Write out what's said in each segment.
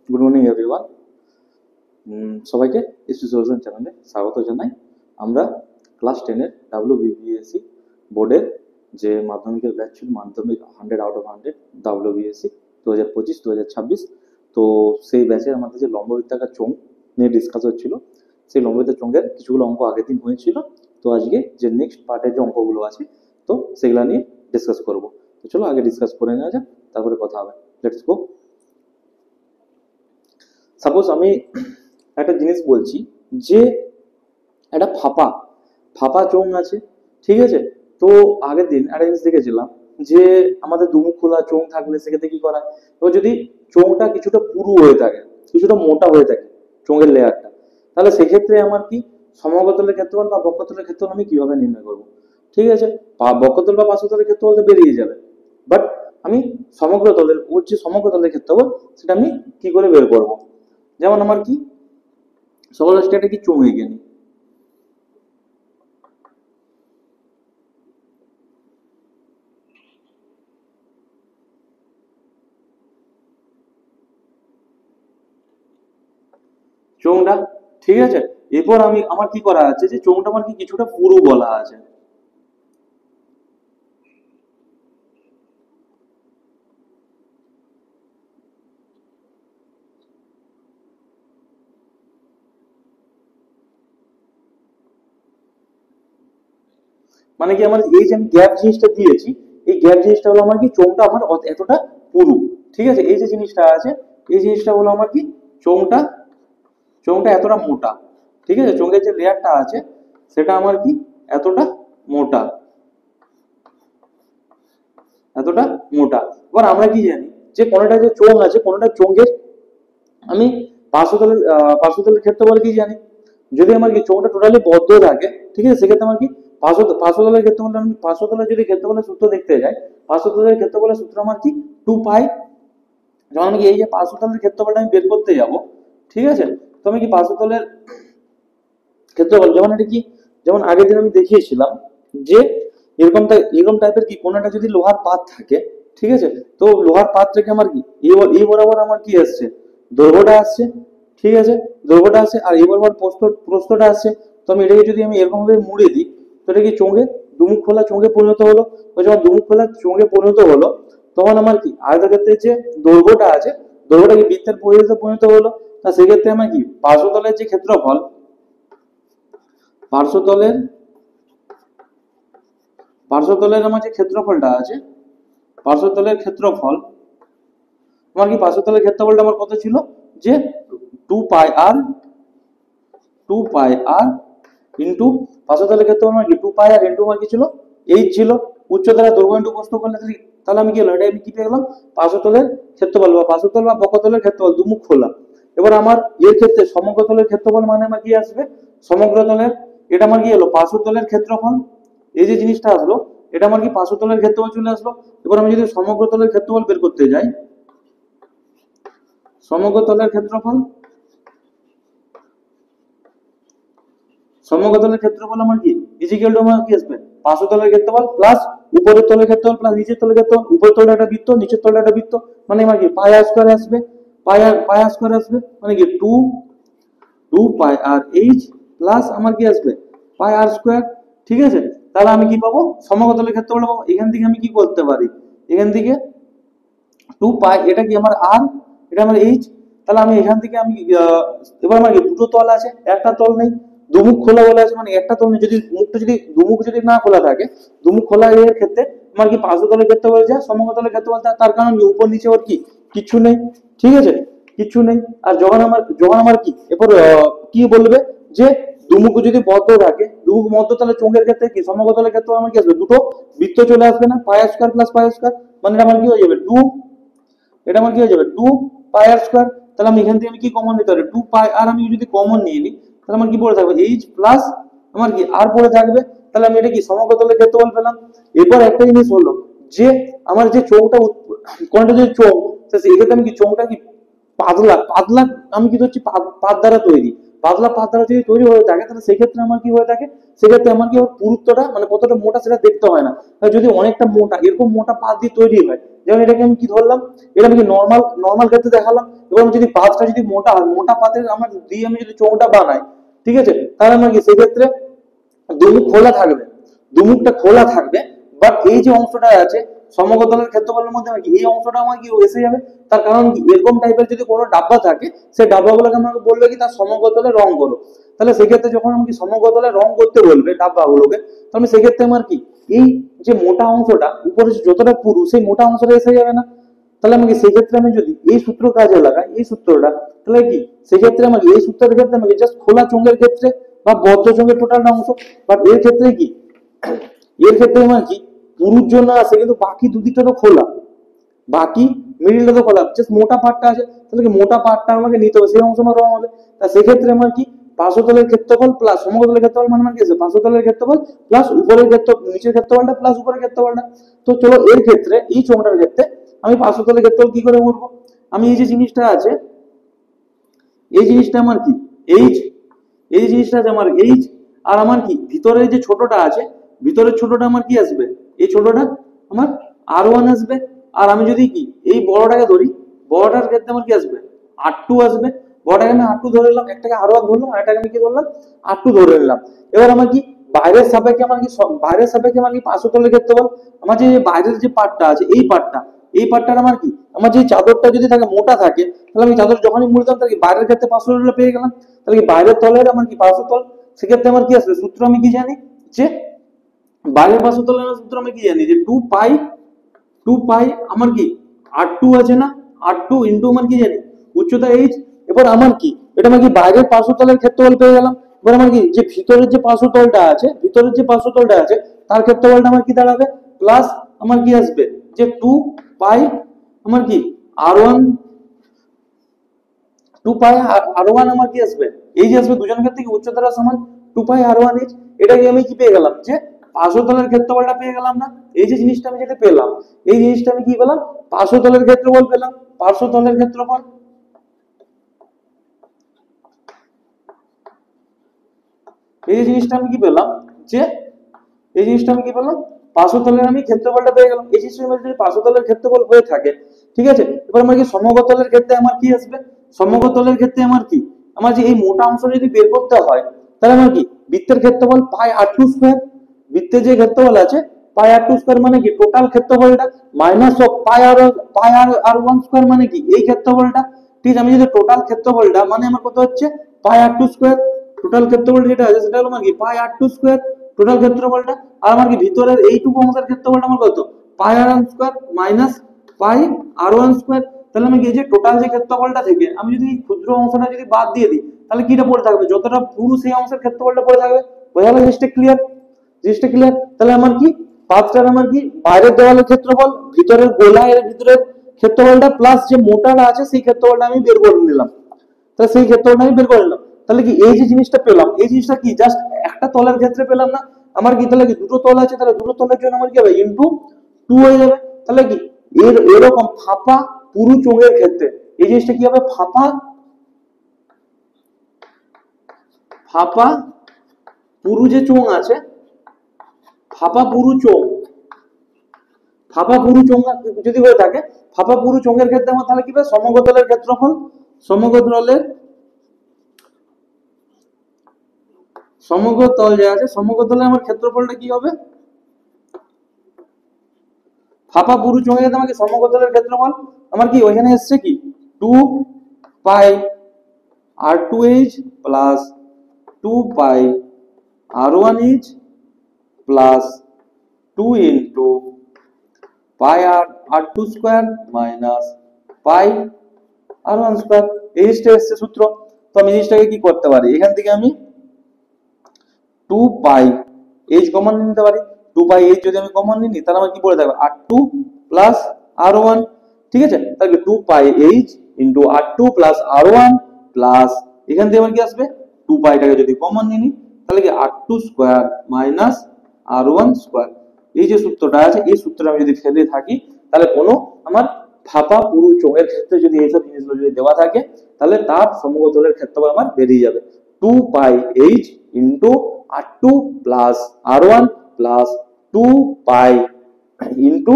Good morning everyone, সবাইকে SP solution চ্যানেলে স্বাগত জানাই। আমরা ক্লাস 10-এর WBPSC বোর্ডের যে মাধ্যমিকের ব্যাচ ছিল, মাধ্যমিক 100 আউট অফ 100 WBPSC 2025-2026, তো সেই ব্যাচের আমাদের যে লম্ববৃত্তাকার চোঙ নিয়ে ডিসকাস হচ্ছিল, সেই লম্ববৃত্তাকার চোঙের কিছুগুলো অঙ্ক আগের দিন হয়েছিল। তো আজকে যে নেক্সট পার্টের যে অঙ্কগুলো আছে, তো সেগুলো নিয়ে ডিসকাস করব। তো চলো আগে ডিসকাস করে নেওয়া যাক, তারপরে কথা হবে। Let's go. সাপোজ আমি একটা জিনিস বলছি যে একটা ফাঁপা ফাঁপা চোঙ আছে, ঠিক আছে। তো আগের দিন একটা জিনিস দেখেছিলাম যে আমাদের দুমুখ খোলা চোঙ থাকলে সেক্ষেত্রে কি করা হয়। এবার যদি চোঙটা কিছুটা পুরু হয়ে থাকে, কিছুটা মোটা হয়ে থাকে চোঙের লেয়ারটা, তাহলে সেক্ষেত্রে আমার কি সমগ্রতলের ক্ষেত্রফল বা বক্ষতলের ক্ষেত্রফল আমি কিভাবে নির্ণয় করব। ঠিক আছে, বক্ষতল বা পার্শ্বতলের ক্ষেত্রফল তো বেরিয়ে যাবে, বাট আমি সমগ্র তলের ক্ষেত্রফল সেটা আমি কি করে বের করব। যেমন আমার কি সকল স্টেটে কি চোঙ এঁকে নিই। চোঙটা ঠিক আছে, এরপর আমি আমার কি করা আছে যে চোঙটা আমার কি কিছুটা পুরু বলা আছে। মানে কি আমার এই যে আমি গ্যাপ জিনিসটা দিয়েছি, এই গ্যাপ জিনিসটা হলো আমার কি চোঙটা আমার এতটা পুরু, ঠিক আছে। এই যে জিনিসটা আছে, এই জিনিসটা হলো আমার কি চোঙটা চোঙটা এতটা মোটা, ঠিক আছে। চোঙের যে লেয়ারটা আছে সেটা আমার কি এতটা মোটা, এতটা মোটা। এবার আমরা কি জানি যে কোনটা যে চোঙ আছে, কোনটা চোঙের আমি পার্শ্বতলের ক্ষেত্রফল কি জানি। যদি আমার কি চোঙটা টোটালি বদ্ধ থাকে, ঠিক আছে, সেক্ষেত্রে আমার কি পার্শ্বতলের ক্ষেত্রফল, আমি পার্শ্বতলের যদি ক্ষেত্রফলের সূত্র দেখতে যাই, পার্শ্বতলের ক্ষেত্রফলের সূত্র আমার কি 2 পাই। যখন আমি এই যে পার্শ্বতলের ক্ষেত্রফলটা আমি বের করতে যাব, ঠিক আছে, তো আমি কি পার্শ্বতলের ক্ষেত্রফল যেমন এটা কি, যেমন আগের দিন আমি দেখিয়েছিলাম যে এরকম টাইপের কি কোনটা যদি লোহার পাত থাকে, ঠিক আছে, তো লোহার পাত থেকে আমার কি এই বরাবর আমার কি আসছে, দৈর্ঘ্যটা আসছে, ঠিক আছে, দৈর্ঘ্যটা আসছে, আর এই বরাবর প্রস্থটা আসছে। তো আমি এটাকে যদি আমি এরকম ভাবে মুড়ে দিই, তো এটা কি চোঙে দুমুখ খোলা চোঙে পরিণত হলো। তো যখন দুমুখ খোলা চোঙে পরিণত হলো, তখন আমার কি আয়তক্ষেত্রের যে দৈর্ঘ্যটা আছে, দৈর্ঘ্যটা কি বৃত্তের পরিধিতে পরিণত হলো। তা সেক্ষেত্রে আমার কি পার্শ্বতলের যে ক্ষেত্রফল, পার্শ্বতলের পার্শ্বতলের আমার যে ক্ষেত্রফলটা আছে, পার্শ্বতলের ক্ষেত্রফল আমার কি পার্শ্বতলের ক্ষেত্রফলটা আমার কত ছিল যে 2 পাই আর ইন্টু পার্শ্বতলের ক্ষেত্রফল আমার কি 2 পাই আর ইন্টু আমার কি ছিল 8 ছিল। উচ্চতার দৈর্ঘ্য ইন্টু প্রস্থ করলে তাহলে আমি কি হলো, এটা আমি কি পেয়ে গেলাম পার্শ্বতলের ক্ষেত্রফল বা পার্শ্বতল বা বক্ষতলের ক্ষেত্রফল দুমুখ খোলা। এবার আমার এর ক্ষেত্রে সমগ্রতলের ক্ষেত্রফল মানে আমার কি আসবে, সমগ্রতলের, এটা আমার কি হলো পার্শ্বতলের ক্ষেত্রফল। এই যে জিনিসটা আসলো, এটা আমার কি পার্শ্বতলের ক্ষেত্রফল চলে আসলো। এবার আমি যদি সমগ্রতলের ক্ষেত্রফল বের করতে যাই, সমগ্রতলের ক্ষেত্রফল, সমগ্রতলের ক্ষেত্রফল আমার কি ইজিক্যাল টু আমার কি আসবে পার্শ্বতলের ক্ষেত্রফল প্লাস উপরের তলের ক্ষেত্রফল প্লাস নিচের তলের ক্ষেত্রফল। উপরের তলটা একটা বৃত্ত, নিচের তলটা একটা বৃত্ত, মানে আমার কি পাই আর স্কয়ার আসবে, পাই আর স্কয়ার আসবে, মানে কি 2 পাই আর এইচ প্লাস আমার কি আসবে পাই আর স্কয়ার, ঠিক আছে। তাহলে আমি কি পাবো, সমগ্রতলের ক্ষেত্রফল পাবো। এখান থেকে আমি কি করতে পারি, এখান থেকে 2 পাই, এটা কি আমার আর, এটা আমার এইচ। তাহলে আমি এখান থেকে আমি এবার আমার কি দুটো তল আছে, একটা তল নেই, দুমুখ খোলা বলে আছে, মানে একটা তল নেই। যদি মুখটা যদি দুমুখ যদি না খোলা থাকে, দুমুখ খোলা এর ক্ষেত্রে আমার কি পার্শ্বতলের ক্ষেত্রে বলে যায়, সমগ্রতলের ক্ষেত্রে বলতে, তার কারণ কি উপর নিচে ওর কি কিছু নেই, ঠিক আছে, কিছু নেই। আর যখন আমার কি এরপর কি বলবে যে দুমুখ যদি বদ্ধ থাকে, দুমুখ মধ্য, তাহলে চোঙের ক্ষেত্রে কি সমগ্রতলের ক্ষেত্রে আমার কি আসবে, দুটো বৃত্ত চলে আসবে না, pi square plus pi square, মানে এটা আমার কি হয়ে যাবে এটা আমার কি হয়ে যাবে 2 পাই আর স্কয়ার। তাহলে আমি এখান থেকে আমি কি কমন নিতে পারি, 2 পাই আর আমি যদি কমন নিয়ে নিই, তাহলে আমার কি পড়ে থাকবে এইচ প্লাস আমার কি আর পড়ে থাকবে। তাহলে আমি এটা কি সমগ্রতলের ক্ষেত্রফল পেলাম। এরপর একটা জিনিস হলো যে আমার যে চোঙটা কোনটা যে চোঙ, সেক্ষেত্রে আমি কি চোঙটা কি পাতলা পাতলা আমি কি ধরছি পাত দ্বারা তৈরি, পাতলা পাত দ্বারা যদি তৈরি হয়ে থাকে, তাহলে সেক্ষেত্রে আমার কি হয়ে থাকে, সেক্ষেত্রে আমার কি পুরুত্বটা মানে কতটা মোটা সেটা দেখতে হয় না। যদি অনেকটা মোটা এরকম মোটা পাত দিয়ে তৈরি হয়, যেমন এটাকে আমি কি ধরলাম, এটা আমি কি নর্মাল নর্মাল ক্ষেত্রে দেখালাম। এবার আমি যদি পাতটা যদি মোটা হয়, মোটা পাতের আমার দিয়ে আমি যদি চোঙটা বানাই, ঠিক আছে, তাহলে আমার কি সেক্ষেত্রে দুমুখ খোলা থাকবে, দুমুখটা খোলা থাকবে, বাট এই যে অংশটা আছে সমকতলের ক্ষেত্রফলের মধ্যে কি এই অংশটা আমার কি এসে যাবে। তার কারণ কি এরকম টাইপের যদি কোনো ডাব্বা থাকে, সেই ডাব্বাগুলোকে আমাকে বলবে কি তার সমকতলে রং করো। তাহলে সেক্ষেত্রে যখন আমাকে সমকতলে রং করতে বলবে ডাব্বাগুলোকে, তাহলে সেক্ষেত্রে আমার কি এই যে মোটা অংশটা উপরে যতটা পুরু সেই মোটা অংশটা এসে যাবে না। তাহলে আমাকে সেই ক্ষেত্রে আমি যদি এই সূত্র কাজে লাগাই, এই সূত্রটা, তাহলে কি সেক্ষেত্রে আমাকে এই সূত্রের ক্ষেত্রে আমাকে জাস্ট খোলা চোঙের ক্ষেত্রে বা বদ্ধ চোঙের টোটালটা অংশ, বাট এর ক্ষেত্রে কি এর ক্ষেত্রে আমার কি পুরুর জন্য আছে কিন্তু বাকি দুদিকটা তো খোলা, বাকি মিডিলটা তো খোলা, জাস্ট মোটা পার্টটা আছে, তাহলে কি মোটা পার্টটা আমাকে নিতে হবে, সেই অংশ আমার রং হবে। তা সেক্ষেত্রে আমার কি পার্শ্বতলের ক্ষেত্রফল প্লাস সমকতলের ক্ষেত্রফল মানে কি আছে পার্শ্বতলের ক্ষেত্রফল প্লাস উপরের ক্ষেত্র নিচের ক্ষেত্রফলটা প্লাস উপরের ক্ষেত্রফলটা। তো চলো এর ক্ষেত্রে এই চোঙটার ক্ষেত্রে আমি পার্শ্বতলের ক্ষেত্রফল কি করে করবো, আমি এই যে জিনিসটা আছে এই জিনিসটা আমার কি এইচ, এই জিনিসটা আছে আমার এইচ, আর আমার কি ভিতরের যে ছোটটা আছে ভিতরের ছোটটা আমার কি আসবে, এই ছোটটা আমার আর1 আসবে। আর আমি যদি কি এই বড়টাকে ধরি, বড়টার ক্ষেত্রে আমার কি আসবে আর2 আসবে। বড়টাকে আমি আর2 ধরে নিলাম, একটাকে আর1 ধরলাম, আর একটাকে আমি কি ধরলাম আর2 ধরে নিলাম। এবার আমার কি বাইরের সাপেক্ষে আমার কি বাইরের সাপেক্ষে আমার কি পার্শ্বতলের ক্ষেত্রফল, আমার যে বাইরের যে পার্টটা আছে এই পার্টটা, এই পার্টটার আমার কি আমার যে চাদরটা যদি থাকে মোটা থাকে, তাহলে আমি চাদর যখনই মুড়তাম তাহলে কি বাইরের ক্ষেত্রে পার্শ্বতল পেয়ে গেলাম। তাহলে কি বাইরের তলের আমার কি পার্শ্বতল, সেক্ষেত্রে আমার কি আসবে সূত্র আমি কি জানি যে বাইরের পার্শ্বতলের সূত্র আমি কি জানি যে টু পাই আমার কি আর2 আছে না, আর2 ইন্টু আমার কি জানি উচ্চতা এইচ। এবার আমার কি এটা আমার কি বাইরের পার্শ্বতলের ক্ষেত্রফল পেয়ে গেলাম। এবার আমার কি যে ভিতরের যে পার্শ্বতলটা আছে, ভিতরের যে পার্শ্বতলটা আছে তার ক্ষেত্রফলটা আমার কি দাঁড়াবে প্লাস আমার কি আসবে যে 2 পাই আমার কি আর1, 2 পাই আর1 আমার কি আসবে এই যে আসবে দুজনের ক্ষেত্রে কি উচ্চতাটা সমান 2 পাই আর1 এইচ। এটাকে আমি কি পেয়ে গেলাম যে পার্শ্বতলের ক্ষেত্রফলটা পেয়ে গেলাম না, এই যে জিনিসটা আমি যেটা পেলাম এই জিনিসটা আমি কি পেলাম পার্শ্বতলের ক্ষেত্রফল পেলাম, পার্শ্বতলের ক্ষেত্রফল। এই যে জিনিসটা আমি কি পেলাম যে এই জিনিসটা আমি কি পেলাম পার্শ্বতলের আমি ক্ষেত্রফলটা পেয়ে গেলাম। এই জিনিসটা যদি পার্শ্বতলের ক্ষেত্রফল হয়ে থাকে, ঠিক আছে, এবার আমার কি সমকতলের ক্ষেত্রে আমার কি আসবে, সমকতলের ক্ষেত্রে আমার কি আমার যে এই মোটা অংশ যদি বের করতে হয়, তাহলে আমার কি বৃত্তের ক্ষেত্রফল পাই আর2 স্কয়ার, বৃত্তের যে ক্ষেত্রফল আছে পাই আর2 স্কয়ার মানে কি টোটাল ক্ষেত্রফলটা মাইনাস অফ পাই আর1 স্কয়ার মানে কি এই ক্ষেত্রফলটা। ঠিক আমি যদি টোটাল ক্ষেত্রফলটা মানে আমার কত হচ্ছে পাই আর2 স্কয়ার, টোটাল ক্ষেত্রফল যেটা আছে সেটা হলো আমার কি পাই আর2 স্কয়ার টোটাল ক্ষেত্রফলটা। আর আমার কি ভিতরের এইটুকু অংশের ক্ষেত্রফলটা আমার কত পাই আর1 স্কয়ার মাইনাস পাই আর1 স্কয়ার। তাহলে আমি কি যে টোটাল যে ক্ষেত্রফলটা থেকে আমি যদি ক্ষুদ্র অংশটা যদি বাদ দিয়ে দিই, তাহলে কিটা পড়ে থাকবে যতটা পুরো সেই অংশের ক্ষেত্রফলটা পড়ে থাকবে। বোঝা গেল জিনিসটা ক্লিয়ার, জিনিসটা ক্লিয়ার। তাহলে আমার কি পাঁচটার আমার কি বাইরের দেওয়ালের ক্ষেত্রফল ভিতরের গোলা এর ভিতরের ক্ষেত্রফলটা প্লাস যে মোটাটা আছে সেই ক্ষেত্রফলটা আমি বের করে নিলাম। তাহলে সেই ক্ষেত্রফলটা আমি বের করে নিলাম। তাহলে কি এই যে জিনিসটা পেলাম এই জিনিসটা কি জাস্ট একটা তলের ক্ষেত্রে পেলাম না, আমার কি তাহলে কি দুটো তল আছে, তাহলে দুটো তলের জন্য আমার কি হবে ইনটু 2 হয়ে যাবে। তাহলে কি এরকম ফাঁপা পুরু চোঙের ক্ষেত্রে এই জিনিসটা কি হবে ফাঁপা ফাঁপা পুরু যে চোঙ আছে, ফাঁপা পুরু চোঙ, ফাঁপা পুরু চোঙ যদি হয়ে থাকে, ফাঁপা পুরু চোঙের ক্ষেত্রে আমার তাহলে কি হবে সমকতলের ক্ষেত্রফল, সমকতলের সমগ্রতল যে আছে সমগ্রতলে আমার ক্ষেত্রফলটা কি হবে ফাঁপা পুরু চোঙের ক্ষেত্রে আমাকে সমগ্রতলের ক্ষেত্রফল আমার কি ওইখানে এসছে কি 2 pi R two H plus 2 pi R one H plus 2 into pi R two square minus pi আর1 square. এই জিনিসটা এসছে সূত্র। তো আমি জিনিসটাকে কি করতে পারি এখান থেকে আমি 2 পাই এইচ কমন নিতে পারি, 2 পাই এইচ যদি আমি কমন নিই তাহলে আমার কি পড়ে থাকবে আর2 প্লাস আর1। ঠিক আছে, তাহলে 2 pi H into R two plus R one plus এখান থেকে আমার কি আসবে 2 পাইটাকে যদি কমন নিই তাহলে কি আর2 স্কয়ার মাইনাস আর1 স্কয়ার। এই যে সূত্রটা আছে এই সূত্রটা আমি যদি ফেলে থাকি তাহলে কোনো আমার ফাঁপা পুরু চোঙের ক্ষেত্রে যদি এইসব জিনিসগুলো যদি দেওয়া থাকে তাহলে তার সমগ্রতলের ক্ষেত্রফল আমার বেরিয়ে যাবে 2 pi H into R two plus R one plus 2 pi into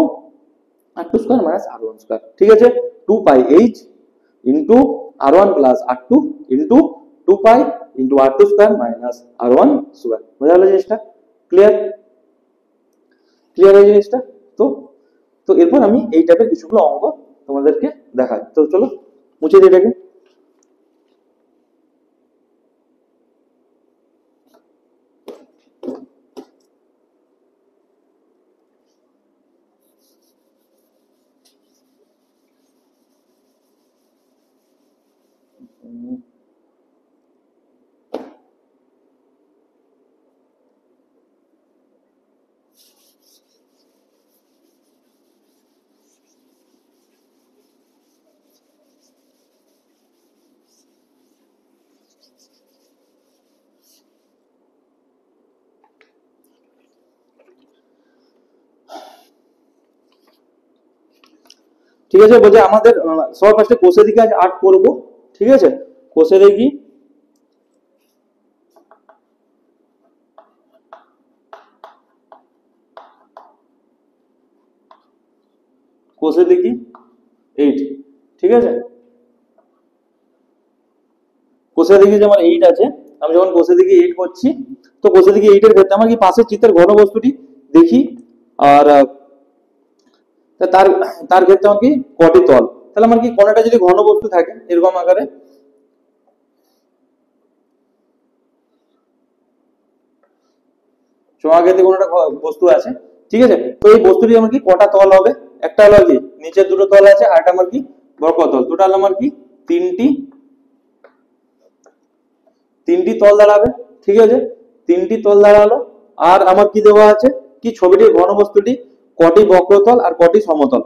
r2 square minus r1 square, ঠিক আছে। 2 pi h into r1 plus r2 into 2 pi into r2 square minus r1 square. বোঝা গেল জিনিসটা? ক্লিয়ার? ক্লিয়ার এই জিনিসটা? তো তো এরপর আমি এই টাইপের কিছুগুলো অঙ্ক তোমাদেরকে দেখাই। তো চলো মুছে দিই এটাকে। ঠিক আছে, বলছে আমাদের সবার ফার্স্টে কোষে দিকে আজ 8 করব, ঠিক আছে। কোষে দেখি কোষে দেখি 8, ঠিক আছে। কোষে দেখি যে আমার 8 আছে, আমি যখন কোষে দেখি 8 করছি, তো কোষে দেখি 8 এর ক্ষেত্রে আমার কি পাশের চিত্রের ঘনবস্তুটি দেখি, আর তার তার ক্ষেত্রে আমার কি কটি তল, তাহলে আমার কি কোণাটা যদি ঘনবস্তু থাকে এরকম আকারে, চোঙাকৃতি কোন একটা বস্তু আছে, ঠিক আছে। তো এই বস্তুটি আমার কি কটা তল হবে, একটা হলো কি নিচের দুটো তল আছে, আর একটা আমার কি বক্রতল, টোটাল আমার কি তিনটি তল দাঁড়াবে, ঠিক আছে। তিনটি তল দাঁড়ালো, আর আমার কি দেওয়া আছে, কি ছবিটির ঘনবস্তুটি কটি বক্রতল আর কটি সমতল।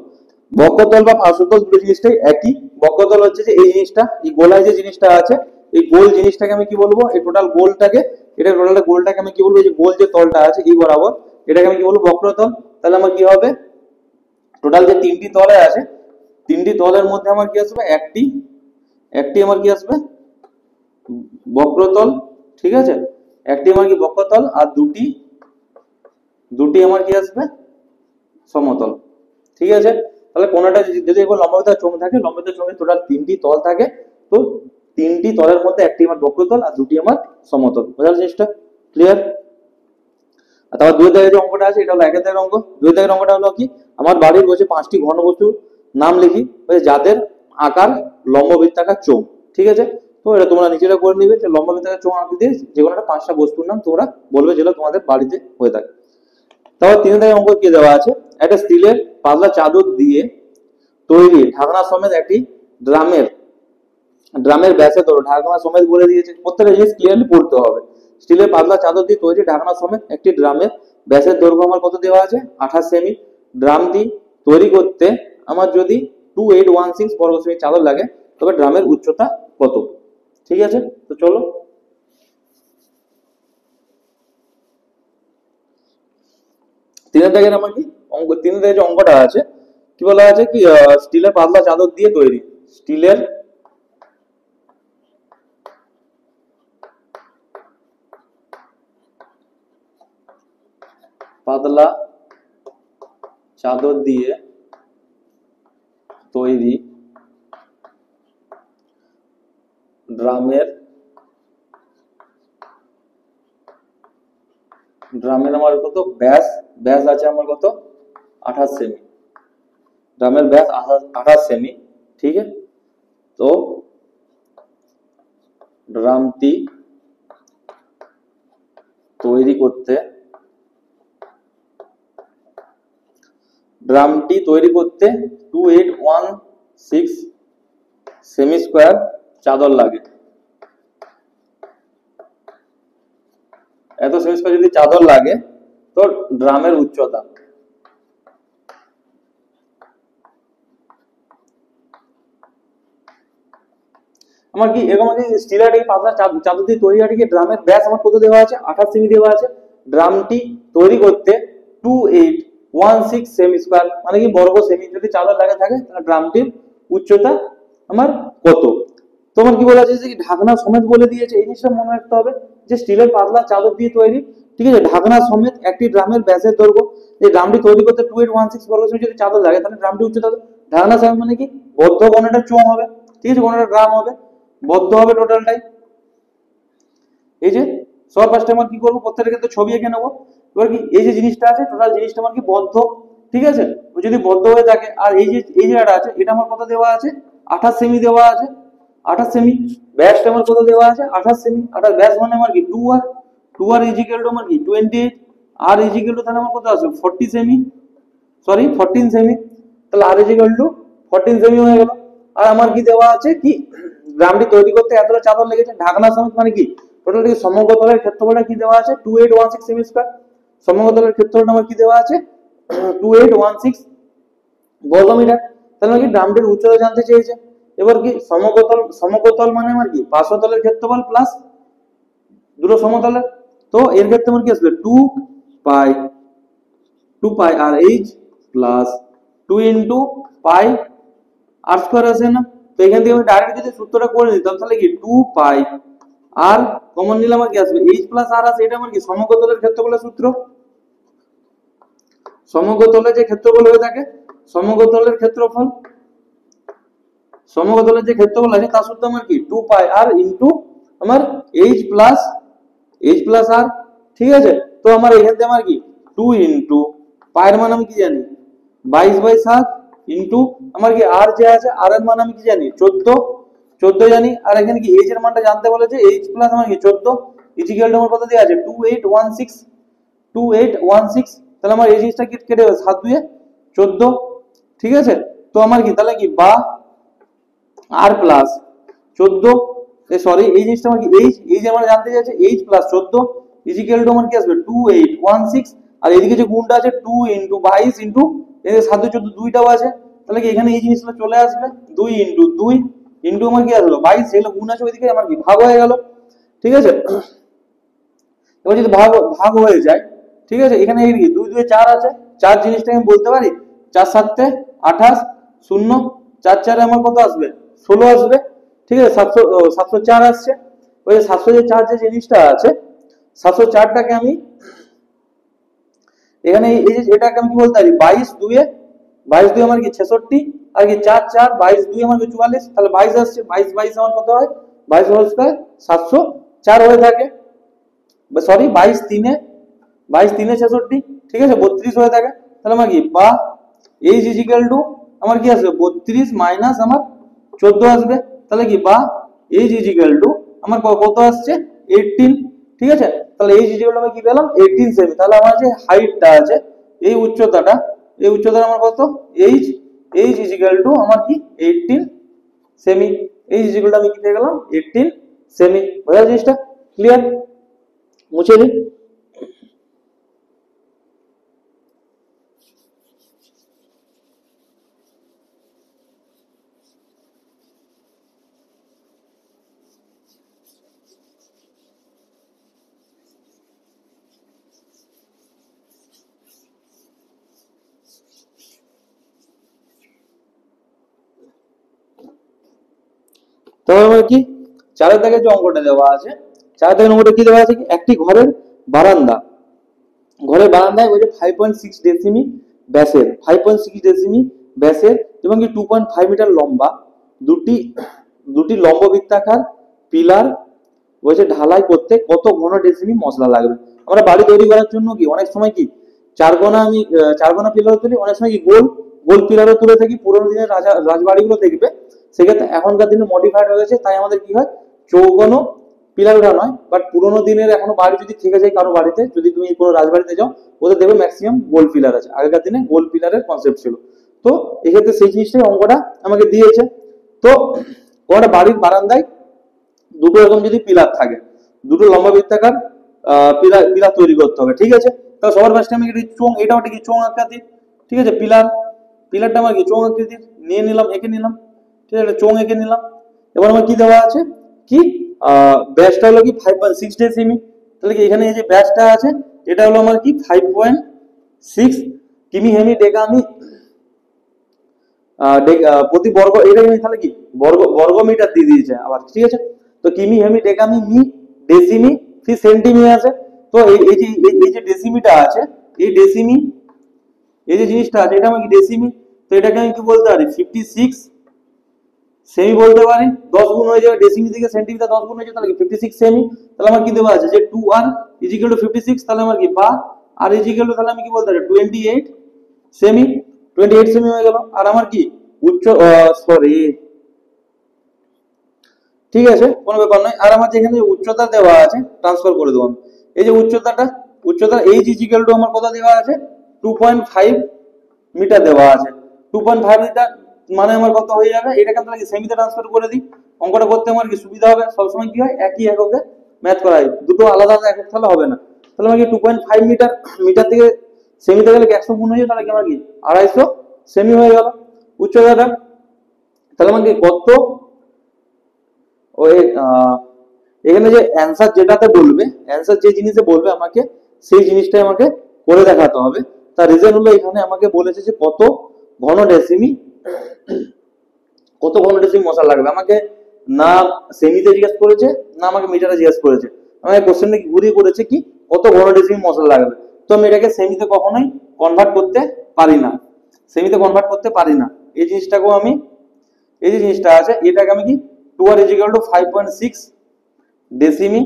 বক্রতল বা পার্শ্বতল দুটো জিনিসটাই একই। বক্রতল হচ্ছে যে এই জিনিসটা, এই গোলায় যে জিনিসটা আছে, এই গোল জিনিসটাকে আমি কি বলবো, এই টোটাল গোলটাকে, এটা টোটাল গোলটাকে আমি কি বলবো, এই যে গোল যে তলটা আছে এই বরাবর, এটাকে আমি কি বলবো বক্রতল। তাহলে আমার কি হবে, টোটাল যে তিনটি তলে আছে, তিনটি তলের মধ্যে আমার কি আসবে, একটি একটি আমার কি আসবে বক্রতল, ঠিক আছে। একটি আমার কি বক্রতল, আর দুটি দুটি আমার কি আসবে সমতল, ঠিক আছে। তাহলে কোনটা যদি একবার লম্ববিতার চোঙ থাকে, লম্ববিতার চোঙে টোটাল তিনটি তল থাকে, তো তিনটি তলের মধ্যে একটি আমার বক্রতল আর দুটি আমার সমতল। বোঝার চেষ্টা? ক্লিয়ার? আর তারপর দুই দাগের যে অঙ্কটা আছে, এটা হলো একের দাগের অঙ্ক। দুই দাগের অঙ্কটা হলো কি, আমার বাড়ির বসে 5টি ঘনবস্তুর নাম লিখি, যাদের আকার লম্ববৃত্তাকার চোঙ, ঠিক আছে। তো এটা তোমরা নিজেরা করে নিবে যে লম্ববৃত্তাকার চোঙ আকৃতির যে কোনো একটা 5টা বস্তুর নাম তোমরা বলবে, যেগুলো তোমাদের বাড়িতে হয়ে থাকে। তারপর 3 দাগের অঙ্ক কি দেওয়া আছে, একটা স্টিলের পাতলা চাদর দিয়ে তৈরি ঢাকনা সমেত একটি ড্রামের ড্রামের ব্যাসে ধরো, ঢাকনা সমেত বলে দিয়েছে, প্রত্যেকটা জিনিস ক্লিয়ারলি পড়তে হবে। স্টিলের পাতলা চাদর দিয়ে তৈরি ঢাকনা সমেত একটি ড্রামের ব্যাসের দৈর্ঘ্য আমার কত দেওয়া আছে, 28 সেমি। ড্রামটি তৈরি করতে আমার যদি 2816 বর্গ সেমি চাদর লাগে, তবে ড্রামের উচ্চতা কত, ঠিক আছে। তো চলো তিনের দাগের আমার কি অঙ্ক, তিনের দাগের যে অঙ্কটা আছে কি বলা আছে, কি স্টিলের পাতলা চাদর দিয়ে তৈরি, স্টিলের পাতলা চাদর দিয়ে তৈরি ড্রামের ড্রামের আমার কত ব্যাস, ব্যাস আছে আমার কত 28 সেমি, ড্রামের ব্যাস 28 সেমি, ঠিক আছে। তো ড্রামটি তৈরি করতে ড্রামটি তৈরি করতে 2816 সেমি স্কোয়ার চাদর লাগে। এত সেমি স্কোয়ার যদি চাদর লাগে, তো ড্রামের উচ্চতা, আমার কি এরকম আছে, স্টিলের এই পাতলা চাদর দিয়ে তৈরি আছে, ড্রামের ব্যাস আমার কত দেওয়া আছে, 28 সেমি দেওয়া আছে। ড্রামটি তৈরি করতে 2816 সেমি স্কোয়ার, মানে কি বর্গ সেমি যদি চাদর লাগে থাকে, তাহলে ড্রামটির উচ্চতা আমার কত। তোমার কি বলা আছে যে ঢাকনা সমেত বলে দিয়েছে, এই জিনিসটা মনে রাখতে হবে যে স্টিলের পাতলা চাদর দিয়ে তৈরি ঠিক আছে, ঢাকনা সমেত একটি ড্রামের ব্যাসের দৈর্ঘ্য, এই ড্রামটি তৈরি করতে 2816 বর্গ সেমি যদি চাদর লাগে তাহলে ড্রামটি উচ্চতা হবে। ঢাকনা সমেত মানে কি, বদ্ধ কোণাটা চোঙ হবে, ঠিক আছে, কোণাটা ড্রাম হবে, বদ্ধ হবে টোটালটাই। এই যে সবার ফার্স্টে আমার কি করবো, প্রত্যেকটা ক্ষেত্রে ছবি এঁকে নেবো। এবার কি এই যে জিনিসটা আছে টোটাল জিনিসটা আমার কি বদ্ধ, ঠিক আছে, ও যদি বদ্ধ হয়ে থাকে আর এই জায়গাটা আছে এটা আমার কত দেওয়া আছে, 28 সেমি দেওয়া আছে, 28 সেমি। ব্যাসটা আমার কত দেওয়া আছে, 28 সেমি। 28 ব্যাস মানে আমার কি 2r, 2r is equal to আমার কি 28, আর ইজ ইকুয়াল টু তাহলে আমার কত আসবে 40 সেমি, সরি 14 সেমি। তাহলে আর ইজ ইকুয়াল টু 14 সেমি হয়ে গেল। আর আমার কি দেওয়া আছে কি, গ্রামটি তৈরি করতে এতটা চাদর লেগেছে। ঢাকনা সমেত মানে কি, টোটাল সমগ্রতলের ক্ষেত্রফলটা কি দেওয়া আছে 2816 সেমি স্কয়ার। সমগ্রতলের ক্ষেত্রফলটা আমার কি দেওয়া আছে 2816 বর্গমিটার। তাহলে কি ড্রামটির উচ্চতা জানতে চেয়েছে। এবার কি সমগ্রতল মানে আমার কি পার্শ্বতলের ক্ষেত্রফল প্লাস দুটো সমতলের। তো এর ক্ষেত্রে আমার কি আসবে 2 পাই আর এইচ প্লাস 2 ইন্টু পাই আর স্কয়ার আছে না। তো এখান থেকে আমি ডাইরেক্ট যদি সূত্রটা করে দিতাম তাহলে কি 2 পাই আর কমন নিলে আমার কি আসবে এইচ প্লাস আর আছে, এটা আমার কি সমগ্রতলের ক্ষেত্রফলের সূত্র। সমগ্রতলে যে ক্ষেত্রফল হয়ে থাকে, সমগ্রতলের ক্ষেত্রফল, সমগ্রতলের যে ক্ষেত্রফল আছে তার সূত্র আমার কি 2 পাই আর ইনটু আমার এইচ প্লাস আর, ঠিক আছে। তো আমার এখান থেকে আমার কি 2 ইনটু পায়ের মান আমি কি জানি 22/7 ইনটু আমার কি আর যে আছে আর এর মান আমি কি জানি 14 জানি। আর এখানে কি এইচ এর মানটা জানতে বলেছে, এইচ প্লাস আমার কি 14 ইকুয়াল টু আমার কত দেয়া আছে 2816। তাহলে আমার এই জিনিসটা কেটে যাবে 7 2 14, ঠিক আছে। তো আমার কি তাহলে কি বা আর প্লাস 14, সরি এই জিনিসটা আমার কি এইচ আমরা জানতে চাইছে, এইচ প্লাস 14 ইকুয়াল টু আমার কি আসবে 2816। আর এদিকে যে গুণটা আছে 2 ইনটু 22 ইনটু এই 7 14 দুইটাও আছে, তাহলে কি এখানে এই জিনিসটা চলে আসবে 2 ইনটু 2 ইনটু আমার কি আসলো 22, এগুলো গুণ আছে ওইদিকে আমার কি ভাগ হয়ে গেল, ঠিক আছে। এবার যদি ভাগ হয়ে যায়, ঠিক আছে, এখানে এই 2 2 4 আছে, 4 জিনিসটা আমি বলতে পারি 4 7 28 0 4 4 আমার কত আসবে 16 আসবে, ঠিক আছে। 704 আসছে। ওই 704 যে জিনিসটা আছে 704টাকে আমি এখানে এই যে এটাকে আমি কি বলতে পারি 22 2 আমার কি 66 আর কি 4 4 22 2 আমার কি 44, তাহলে 22 আসছে। 22 আমার কত হয় 22 হোল স্কয়ার 704 হয়ে থাকে, সরি 22 3 66, ঠিক আছে 32 হয়ে থাকে। তাহলে আমার কি বা এইচ ইজ ইকুয়াল টু আমার কি আসবে 32 মাইনাস আমার 14 আসবে। তাহলে কি বা এইচ ইজ ইকুয়াল টু আমার কত আসছে 18, ঠিক আছে। তাহলে এইচ ইজ ইকুয়াল টু আমি কি পেলাম 18 সেমি। তাহলে আমার যে হাইটটা আছে এই উচ্চতাটা আমার কত এইচ ইজ ইকুয়াল টু আমার কি 18 semi. H is equal to আমি কি পেয়ে গেলাম 18 সেমি। বোঝা জিনিসটা ক্লিয়ার, মুছে দিই। তাহলে আমার কি 4 দাগে যে অঙ্কটা দেওয়া আছে, 4 দাগের অঙ্কটা কি দেওয়া আছে কি একটি ঘরের বারান্দায় ওই যে 5.6 ডেসিমি ব্যাসের 5.6 ডেসিমি ব্যাসের এবং কি 2.5 মিটার লম্বা দুটি লম্ব বৃত্তাকার পিলার বলছে ঢালাই করতে কত ঘন ডেসিমি মশলা লাগবে। আমরা বাড়ি তৈরি করার জন্য কি অনেক সময় কি চার কোনা পিলার তুলি, অনেক সময় কি গোল পিলারও তুলে থাকি। পুরোনো দিনের রাজবাড়িগুলো দেখবে, সেক্ষেত্রে এখনকার দিনে মডিফাইড হয়ে গেছে, তাই আমাদের কি হয় চৌকোনো পিলার ওঠা নয়। বাট পুরোনো দিনের এখনো বাড়ি যদি থেকে যায় কারো বাড়িতে, যদি তুমি কোনো রাজবাড়িতে যাও ওদের দেখবে ম্যাক্সিমাম গোল পিলার আছে। আগেকার দিনে গোল পিলারের কনসেপ্ট ছিল। তো এক্ষেত্রে সেই জিনিসটাই অঙ্কটা আমাকে দিয়েছে। তো তোমার বাড়ির বারান্দায় দুটো এরকম যদি পিলার থাকে, দুটো লম্বা বৃত্তাকার পিলার তৈরি করতে হবে, ঠিক আছে। তাহলে সবার ফার্স্টে আমি এটাও ঠিক চোঙ আকৃতির, ঠিক আছে। পিলারটা আমার কি চোঙ আকৃতির নিয়ে নিলাম, এঁকে নিলাম, ঠিক আছে, চোঙ এঁকে নিলাম। এবার আমার কি দেওয়া আছে কি ব্যাসটা হলো কি 5.6 ডেসিমি। তাহলে কি এখানে এই যে ব্যাসটা আছে এটা হলো আমার কি 5.6 কিমি হেমি ডেকামি প্রতি বর্গ, এটা তাহলে কি বর্গ মিটার দিয়ে দিয়েছে আবার, ঠিক আছে। তো কিমি হেমি ডেকামি মি ডেসিমি ফি সেন্টিমি আছে। তো এই যে ডেসিমিটা আছে, এই ডেসিমি, এই যে জিনিসটা আছে এটা আমার কি ডেসিমি, তো এটাকে আমি কি বলতে পারি 56 সেমি বলতে পারি। 10 গুণ হয়ে যাবে ডেসিমি থেকে সেন্টিমিটার, 10 গুণ হয়ে যাবে তাহলে কি 56 সেমি। তাহলে আমার কি দেওয়া আছে যে 2r ইকুয়াল টু 56, তাহলে আমার কি বা আর ইকুয়াল টু, তাহলে আমি কি বলতে পারি 28 সেমি, 28 সেমি হয়ে গেল। আর আমার কি উচ্চ, সরি ঠিক আছে কোনো ব্যাপার নয়। আর আমার যেখানে উচ্চতা দেওয়া আছে ট্রান্সফার করে দেবো। এই যে উচ্চতা এইচ ইকুয়াল টু আমার কত দেওয়া আছে 2.5 মিটার দেওয়া আছে। 2.5 মিটার মানে আমার কত হয়ে যাবে, এটাকে আমরা কি সেমিতে ট্রান্সফার করে দিই, অঙ্কটা করতে আমার কি সুবিধা হবে। সবসময় কি হয় একই এককে ম্যাথ করা হয়, দুটো আলাদা আলাদা একক তাহলে হবে না। তাহলে আমার কি 2.5 মিটার, মিটার থেকে সেমিতে গেলে কি 100 গুণ হয়ে যায়, তাহলে কি আমার কি 250 সেমি হয়ে গেল উচ্চতাটা। তাহলে আমার কি কত ওই এখানে যে অ্যান্সার যেটাতে বলবে, অ্যান্সার যে জিনিসে বলবে আমাকে সেই জিনিসটাই আমাকে করে দেখাতে হবে। তার রিজন হলো এখানে আমাকে বলেছে যে কত ঘন ডেসিমি, কত ঘন ডেসিমি মশলা লাগবে। আমাকে না সেমিতে জিজ্ঞেস করেছে না আমাকে মিটারে জিজ্ঞেস করেছে, আমাকে কোশ্চেনটা ঘুরিয়ে করেছে কি কত ঘন ডেসিমি মশলা লাগবে। তো আমি এটাকে সেমিতে কখনোই কনভার্ট করতে পারি না, সেমিতে কনভার্ট করতে পারি না। এই জিনিসটাকেও আমি, এই যে জিনিসটা আছে এটাকে আমি কি 2r ইকুয়াল টু 5.6 ডেসিমি,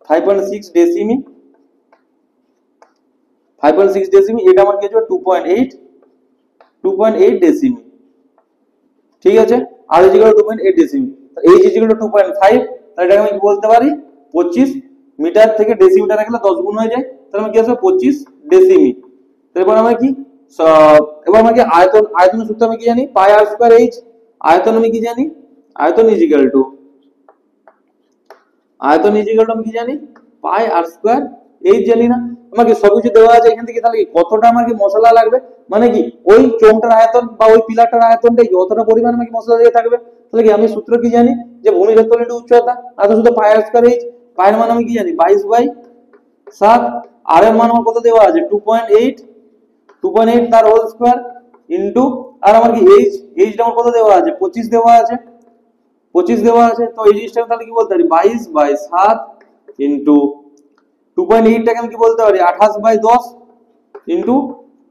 5.6 ডেসিমি, 5.6 ডেসিমি, এটা আমার কি আছে 2.8 ডেসিমি, ঠিক আছে। R equal to 2.8 decimetre, H equal to 2.5, তাহলে এটাকে আমি কি বলতে পারি 25 মিটার থেকে ডেসিমিটারে গেলে 10 গুণ হয়ে যায়, তাহলে আমি কি আসবে 25 ডেসিমি। এবার আমরা কি এবার আমাকে আয়তন, আয়তনের সূত্র আমি কি জানি পাই আর স্কয়ার এইচ, আয়তন আমি কি জানি, আয়তন ইজ ইকুয়াল টু, আয়তন ইজ ইকুয়াল টু আমি কি জানি পাই আর স্কয়ার এইচ জানি না, আমাকে সবকিছু দেওয়া আছে এখান থেকে। তাহলে কতটা আমার কি মশলা লাগবে, মানে কি ওই চোঙটার আয়তন বা ওই পিলারটার আয়তনটাই কতটা পরিমাণ আমাকে মশলা দিয়ে থাকবে। তাহলে কি আমি সূত্র কি জানি যে ভূমি ক্ষেত্রফল ইনটু উচ্চতা, আর শুধু পাই আর স্কয়ার এইচ, পাই এর মান আমি কি জানি 22/7, আর এর মান আমার কত দেওয়া আছে 2.8, 2.8 তার হোল স্কয়ার ইনটু, আর আমার কি এইচ, এইচটা আমার কত দেওয়া আছে 25 দেওয়া আছে, 25 দেওয়া আছে। তো এই জিনিসটা তাহলে কি বলতে পারি 22/7 ইনটু 2.8 টাকে আমি কি বলতে পারি 28/10 ইনটু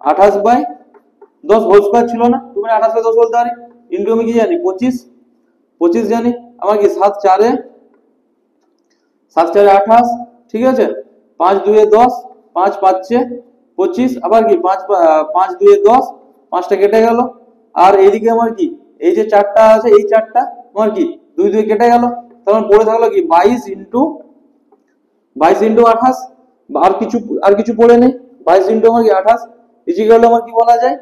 28/10 হোল স্কয়ার ছিল না, 28/10 বলতে পারি ইনটু আমি কি জানি 25 জানি। আমার কি 7 4 28, ঠিক আছে, 5 2 10, 5 5 25, আবার কি 5 5 2 10, 5টা কেটে গেল। আর এইদিকে আমার কি এই যে 4টা আছে, এই 4টা আমার কি 2 2 কেটে গেল, তখন পড়ে থাকলো কি 22 ইনটু 28, আর কিছু পড়ে নেই, 22 ইনটু আমার কি 28 ইকুয়াল আমার কি বলা যায়,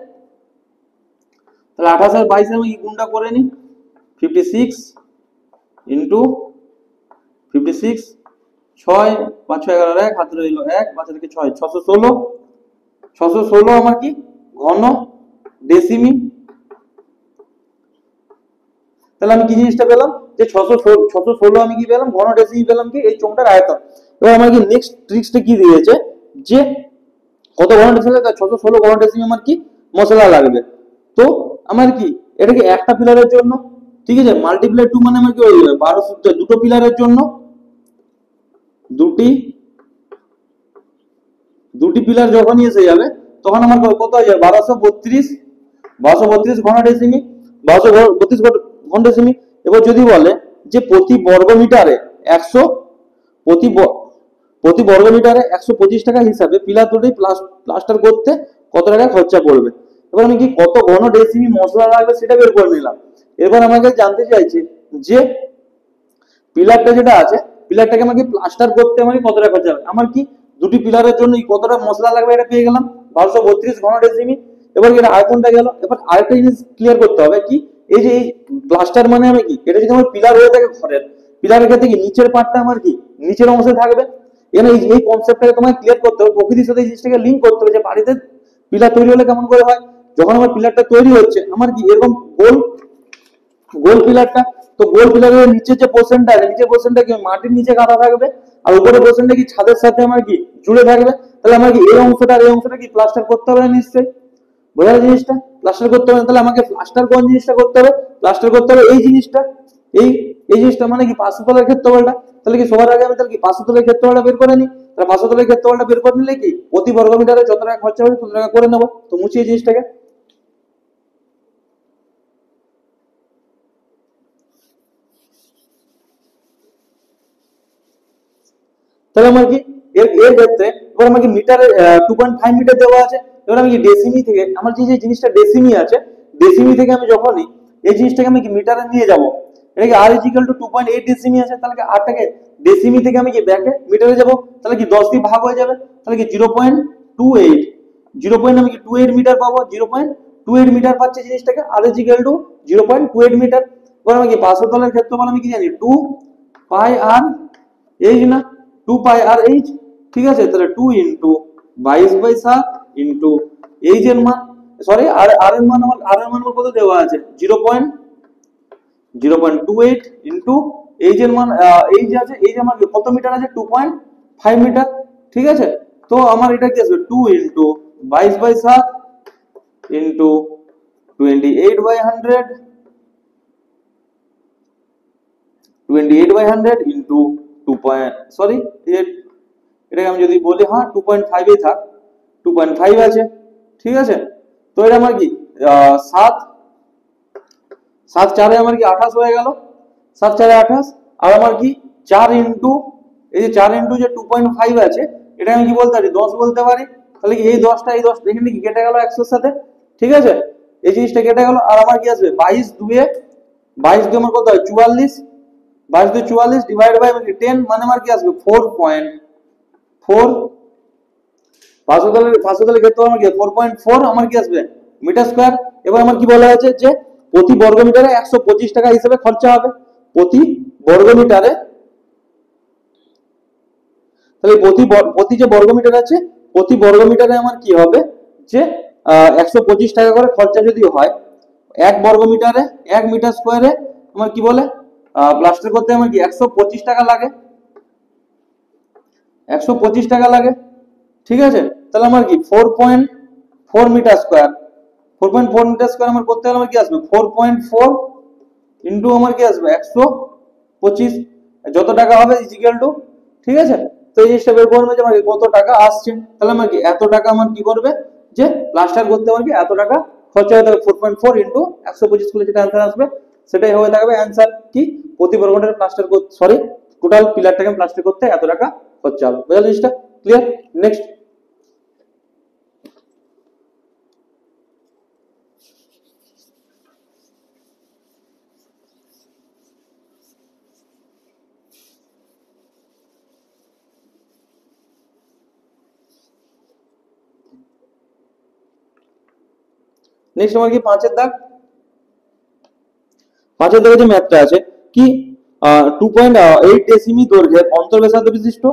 তাহলে 28 আর 22 আমি কি গুণটা করে নিই 56 ইনটু 56, 6 5 6 11 1 হাতে রইল 1, 5 থেকে 6 616 আমার কি ঘন ডেসিমি। তাহলে আমি কি জিনিসটা পেলাম যে 616 আমি কি পেলাম ঘন ডেসিমি পেলাম কি এই চোঙটার আয়তন। এবার আমার কি নেক্সট ট্রিক্সটা কি দিয়েছে যে কত ঘন ডেসিমি, 616 ঘন ডেসিমি আমার কি মশলা লাগবে। তো আমার কি এটা কি একটা পিলারের জন্য, ঠিক আছে, মাল্টিপ্লাই 2 মানে আমার কি হয়ে যাবে 12, দুটো পিলারের জন্য, দুটি পিলার যখনই এসে যাবে তখন আমার কত হয়ে যাবে 1232 ঘন ডেসিমি, 1232 ঘন ডেসিমি। এবার যদি বলে যে প্রতি বর্গ মিটারে 100, প্রতি বর্গ মিটারে 125 টাকা হিসাবে পিলার দুটি প্লাস্টার করতে কত টাকা খরচা পড়বে। এবার আমি কি কত ঘন ডেসিমি মশলা লাগবে সেটা বের করে নিলাম। এবার আমাকে জানতে চাইছে যে পিলারটা যেটা আছে, পিলারটাকে আমাকে প্লাস্টার করতে আমাকে কত টাকা খরচা হবে। আমার কি দুটি পিলারের জন্য কতটা মশলা লাগবে এটা পেয়ে গেলাম 1232 ঘন ডেসিমি। এবার কি আয়তনটা গেল। এবার আরেকটা জিনিস ক্লিয়ার করতে হবে কি এই যে এই প্লাস্টার মানে আমি কি এটা যদি আমার পিলার হয়ে থাকে ঘরের, পিলারের ক্ষেত্রে কি নিচের পার্টটা আমার কি নিচের অংশে থাকবে। এখানে এই কনসেপ্টটাকে তোমাকে ক্লিয়ার করতে হবে, প্রকৃতির সাথে এই জিনিসটাকে লিংক করতে হবে যে বাড়িতে পিলার তৈরি হলে কেমন করে হয়। যখন আমার পিলারটা তৈরি হচ্ছে আমার কি এরকম গোল গোল পিলারটা, তো গোল পিলারের নিচে যে পোর্শনটা আছে নিচের পোর্শনটা কি মাটির নিচে গাঁথা থাকবে, আর উপরের পোর্শনটা কি ছাদের সাথে আমার কি জুড়ে থাকবে। তাহলে আমার কি এই অংশটা আর এই অংশটা কি প্লাস্টার করতে হবে না নিশ্চয়ই, বোঝা জিনিসটা প্লাস্টার করতে হবে। তাহলে আমাকে প্লাস্টার কোন জিনিসটা করতে হবে, প্লাস্টার করতে হবে এই জিনিসটা, এই এই জিনিসটা মানে কি 500 তলের ক্ষেত্রফলটা। তাহলে কি সবার আগে আমি তাহলে কি 500 তলের ক্ষেত্রফলটা বের করে নিই। তাহলে 500 তলের ক্ষেত্রফলটা বের করে নিলে কি প্রতি বর্গ মিটারে যত টাকা খরচা হবে তত টাকা করে নেব। তো মুছি এই জিনিসটাকে। তাহলে আমার কি এর এর ক্ষেত্রে এবার আমাকে মিটারে 2.5 মিটার দেওয়া আছে। এবার আমি কি ডেসিমি থেকে আমার যে জিনিসটা ডেসিমি আছে, ডেসিমি থেকে আমি যখনই এই জিনিসটাকে আমি কি মিটারে নিয়ে যাব, এটা কি r ইকুয়াল টু 2.8 ডেসিমি আছে, তাহলে কি rটাকে ডেসিমি থেকে আমি কি ব্যাকে মিটারে যাব, তাহলে কি 10 দিয়ে ভাগ হয়ে যাবে, তাহলে কি 0.28 আমি কি 28 মিটার পাবো, 0.28 মিটার পাচ্ছি জিনিসটাকে, r ইকুয়াল টু 0.28 মিটার। এবার আমি কি 500 তলের ক্ষেত্রফল আমি কি জানি 2 পাই r এইচ না, 2 পাই আর এইচ, ঠিক আছে। তাহলে 2 ইনটু 22/7 ইনটু এইচ এর মান, সরি আর আর এর মান আমার কত দেওয়া আছে 0.28 ইনটু এইচ এর মান, এইচ আছে, এইচ আমার কত মিটার আছে 2.5 মিটার, ঠিক আছে। তো আমার এটা কি আসবে 2 ইনটু 22/7 ইনটু 28/100 ইনটু 2 সরি এটাকে আমি যদি বলি হ্যাঁ 2.5 এই থাক, 2.5 আছে, ঠিক আছে। তো এটা আমার কি 7 7 4 আমার কি 28 হয়ে গেল, 7 4 28। আর আমার কি 4 ইনটু এই যে 4 ইনটু যে 2.5 আছে এটা আমি কি বলতে পারি 10 বলতে পারি। তাহলে কি এই 10টা এই 10 এখানে কি কেটে গেল 100 এর সাথে, ঠিক আছে, এই জিনিসটা কেটে গেল। আর আমার কি আসবে 22 2 আমার কত হয় 44, 22 2 44 ডিভাইড বাই 10 মানে আমার কি আসবে 4.4, 500 তলের ক্ষেত্রে আমার কি 4.4 আমার কি আসবে মিটার স্কয়ার। এবার আমার কি বলা আছে যে প্রতি বর্গ মিটারে 125 টাকা হিসেবে খরচা হবে প্রতি বর্গ মিটারে। তাহলে প্রতি যে বর্গ মিটার আছে প্রতি বর্গ মিটারে আমার কি হবে যে 125 টাকা করে খরচা যদি হয়, এক বর্গ মিটারে 1 মিটার স্কয়ারে আমার কি বলে প্লাস্টার করতে আমার কি 125 টাকা লাগে, 125 টাকা লাগে, ঠিক আছে। তাহলে আমার কি 4.4 মিটার স্কয়ার, 4.4 মিটার স্কয়ার আমার করতে হলে আমার কি আসবে 4.4 ইনটু আমার কি আসবে 125, যত টাকা হবে ইজ ইকুয়াল টু, ঠিক আছে। তো এই জিনিসটা বের করবে যে আমার কত টাকা আসছে, তাহলে আমার কি এত টাকা আমার কি করবে যে প্লাস্টার করতে আমার কি এত টাকা খরচা হয়ে থাকবে 4.4 ইনটু 125 করলে যেটা অ্যান্সার আসবে সেটাই হয়ে থাকবে অ্যান্সার কি প্রতি বর্গ মিটার প্লাস্টার করতে, সরি টোটাল পিলারটাকে প্লাস্টার করতে এত টাকা খরচা হবে। বুঝলে জিনিসটা ক্লিয়ার? নেক্সট আমার কি 5 এর দাগ, 5 এর দাগে যে ম্যাথটা আছে কি 2.8 ডেসিমি দৈর্ঘ্যের অন্তর্ব্যাসার্ধ বিশিষ্ট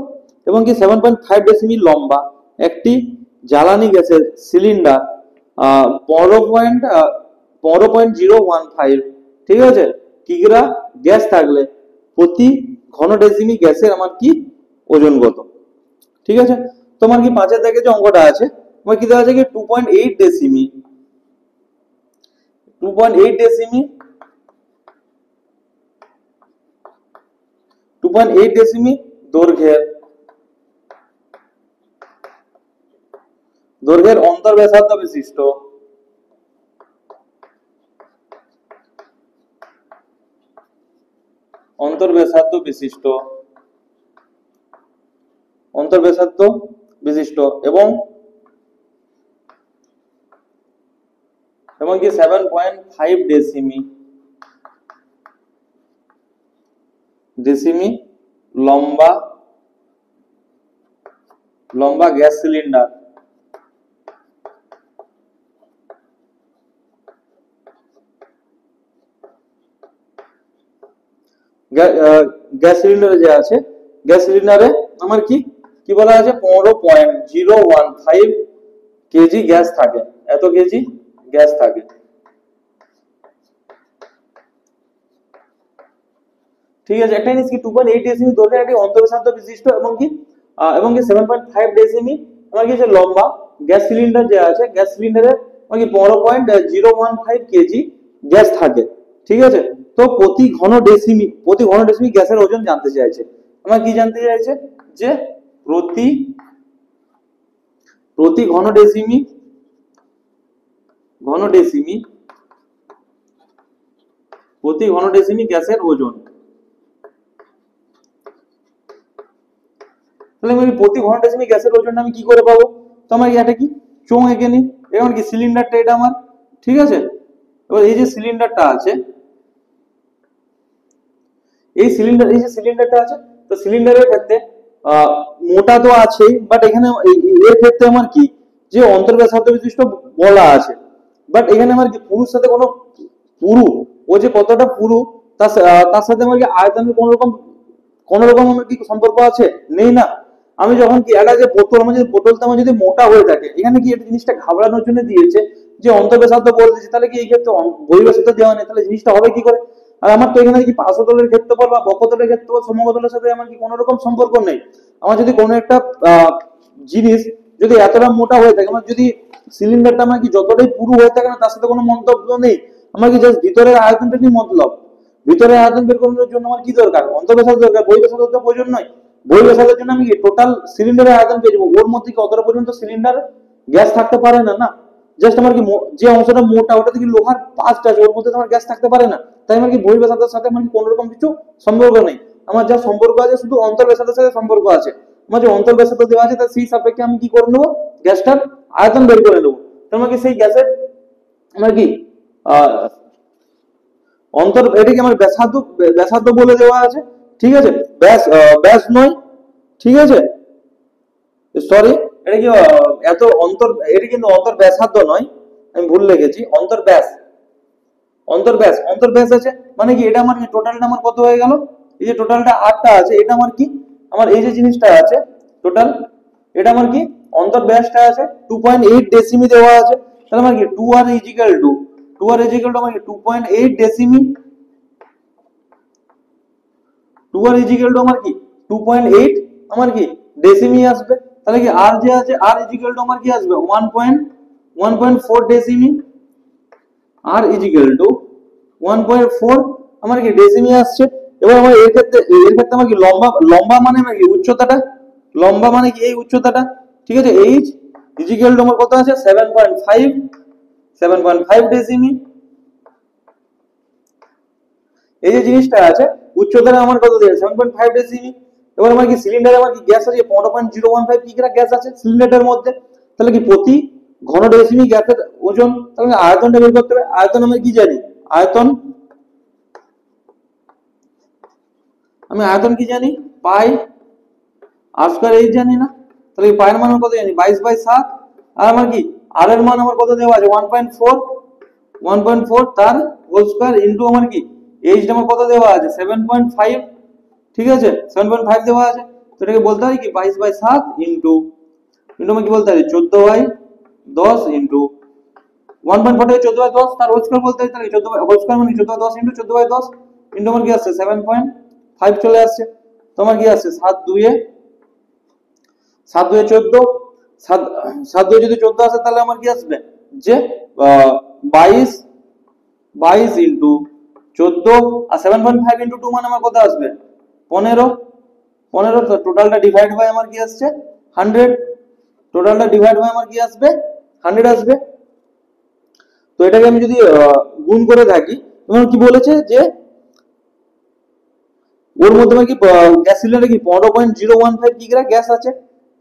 এবং কি 7.5 ডেসিমি লম্বা একটি জ্বালানি গ্যাসের সিলিন্ডার 15.015, ঠিক আছে, কিগ্রা গ্যাস থাকলে প্রতি ঘন ডেসিমি গ্যাসের আমার কি ওজন কত, ঠিক আছে। তোমার কি 5 এর দাগে যে অঙ্কটা আছে তোমার কি দেওয়া আছে কি 2.8 ডেসিমি 2.8 ডেসিমি 2.8 ডেসিমি দৈর্ঘ্যের অন্তর্ব্যাসার্ধ বিশিষ্ট এবং কি 7.5 ডেসিমি লম্বা গ্যাস সিলিন্ডার গ্যাস সিলিন্ডারে যে আছে গ্যাস সিলিন্ডারে আমার কি কি বলা আছে 15.015 কেজি গ্যাস থাকে, এত কেজি গ্যাস থাকে, ঠিক আছে। একটা জিনিস কি 2.8 ডেসিমি দৈর্ঘ্যের একটি অন্তর্ব্যাসার্ধ বিশিষ্ট এবং কি 7.5 ডেসিমি আমার কি লম্বা গ্যাস সিলিন্ডার যে আছে গ্যাস সিলিন্ডারে আমার কি 15.015 কেজি গ্যাস থাকে, ঠিক আছে। তো প্রতি ঘন ডেসিমি গ্যাসের ওজন জানতে চাইছে। আমার কি জানতে চাইছে যে প্রতি প্রতি ঘন ডেসিমি প্রতি ঘন ডেসিমি গ্যাসের ওজন। তাহলে আমি প্রতি ঘন ডেসিমি গ্যাসের ওজনটা আমি কি করে পাবো? তো আমার এটা কি চোঙ এঁকে নি, এখন কি সিলিন্ডারটা এটা আমার, ঠিক আছে। এবার এই যে সিলিন্ডারটা আছে, এই যে সিলিন্ডারটা আছে, তো সিলিন্ডারের ক্ষেত্রে মোটা তো আছেই, বাট এখানে এর ক্ষেত্রে আমার কি যে অন্তর্ব্যাসার্ধ বিশিষ্ট বলা আছে, বাট এখানে আমার কি পুরুর সাথে কোনো পুরু, ও যে কতটা পুরু তার সাথে আমার কি আয়তনের কোন রকম আমার কি সম্পর্ক আছে? নেই না। আমি যখন কি একটা যে বোতল, আমার যদি বোতলটা আমার যদি মোটা হয়ে থাকে, এখানে কি এই জিনিসটা ঘাবড়ানোর জন্য দিয়েছে যে অন্তর্ব্যাসার্ধ বলে দিয়েছে, তাহলে কি এই ক্ষেত্রে বহির্ব্যাসার্ধ দেওয়া নেই, তাহলে জিনিসটা হবে কি করে? আর আমার তো এখানে কি পার্শ্বতলের ক্ষেত্রফল বা বক্ষতলের ক্ষেত্রফল সমতলের সাথে আমার কি কোনো রকম সম্পর্ক নেই। আমার যদি কোনো একটা জিনিস যদি এতটা মোটা হয়ে থাকে, আমার যদি সিলিন্ডারটা আমার কি যতটাই পুরু হয়ে থাকে না, তার সাথে কোনো মন্তব্য নেই, আমার কি জাস্ট ভিতরের আয়তনটা কি মতলব। ভিতরের আয়তন বের করানোর জন্য আমার কি দরকার? অন্তর্ব্যাসার্ধ দরকার, বহির্ব্যাসার্ধ তো প্রয়োজন নয়। বহির্ব্যাসার্ধের জন্য আমি কি টোটাল সিলিন্ডারের আয়তন পেয়ে যাবো, ওর মধ্যে কি অতটা পর্যন্ত সিলিন্ডার গ্যাস থাকতে পারে না, না। জাস্ট আমার কি যে অংশটা মোটা, ওটা থেকে লোহার পাস্ট আছে, ওর মধ্যে তো আমার গ্যাস থাকতে পারে না। তাই আমার কি বহির্ব্যাসার্ধের সাথে আমার কোনো রকম কিছু সম্পর্ক নেই। আমার যা সম্পর্ক আছে শুধু অন্তর্ব্যাসার্ধের সাথে সম্পর্ক আছে। আমার যে অন্তর্ব্যাসার্ধ দেওয়া আছে, তার সেই সাপেক্ষে আমি কি করে নেবো? গ্যাসটার আয়তন বের করে নেবো। তার মানে সেই গ্যাসের আমার কি এটাকে আমার ব্যাসার্ধ বলে দেওয়া আছে, ঠিক আছে। ব্যাস নয়, ঠিক আছে, সরি, এটা কি এটা কিন্তু অন্তর্ব্যাসার্ধ নয়, আমি ভুল লিখেছি, অন্তর্ব্যাস আছে। মানে কি এটা আমার টোটালটা আমার কত হয়ে গেল? এই যে টোটালটা 8টা আছে, এটা আমার কি আমার এই যে জিনিসটা আছে টোটাল, এটা আমার কি অন্তর্ব্যাসটা আছে 2.8 ডেসিমি দেওয়া আছে। তাহলে আমার কি 2r ইজিক্যাল টু আমার কি 2.8 ডেসিমি, 2r ইজিক্যাল টু আমার কি 2.8 আমার কি ডেসিমি আসবে। তাহলে কি আর যে আছে r ইজিক্যাল টু আমার কি আসবে 1.4 ডেসিমি, r ইজিক্যাল টু 1.4 আমার কি ডেসিমি আসছে। এবার আমার এর ক্ষেত্রে আমার কি লম্বা মানে আমার কি উচ্চতাটা, লম্বা মানে কি এই উচ্চতাটা, ঠিক আছে। h ইজিক্যাল টু আমার কত আছে 7.5 ডেসিমি। এই যে জিনিসটা আছে উচ্চতাটা আমার কত দিয়েছে 7.5 ডেসিমি। এবার আমার কি সিলিন্ডারে আমার কি গ্যাস আছে 15.015 কিগ্রা গ্যাস আছে সিলিন্ডারের মধ্যে। তাহলে কি প্রতি ঘন ডেসিমি গ্যাসের ওজন, তাহলে আয়তনটা বের করতে হবে। আয়তন আমি কি জানি? আয়তন কি জানি? পাই আর স্কয়ার এইচ জানি না। তাহলে পাই এর মান কত জানি 22/7। আর আমার কি আর এর মান আমার কত দেওয়া আছে 1.4 তার হোল স্কয়ার ইনটু আমার কি এইচ আমার কত দেওয়া আছে 7.5, ঠিক আছে, 7.5 দেওয়া আছে। তো এটাকে বলতে হয় কি 22/7 ইনটু আমি কি বলতে পারি 14/10 ইনটু 1.4 থেকে 14/10 তার হোল স্কয়ার বলতে হয়। তাহলে 14 হোল স্কয়ার মানে 14/10 ইনটু 14/10 ইনটু আমার কি আসছে 7.5 চলে আসছে। তোমার কি আসছে 7 2 14, 7 2 যদি 14 আসে, তাহলে আমার কি আসবে যে 22 ইনটু 14 আর 7.5 ইনটু 2 মানে আমার কত আসবে 15। তো টোটালটা ডিভাইড বাই আমার কি আসছে 100, টোটালটা ডিভাইড বাই আমার কি আসবে 100 আসবে। তো এটাকে আমি যদি গুণ করে থাকি, তোমার কি বলেছে যে ওর মধ্যে আমার কি গ্যাস সিলিন্ডারে কি 15.015 কিগ্রা গ্যাস আছে,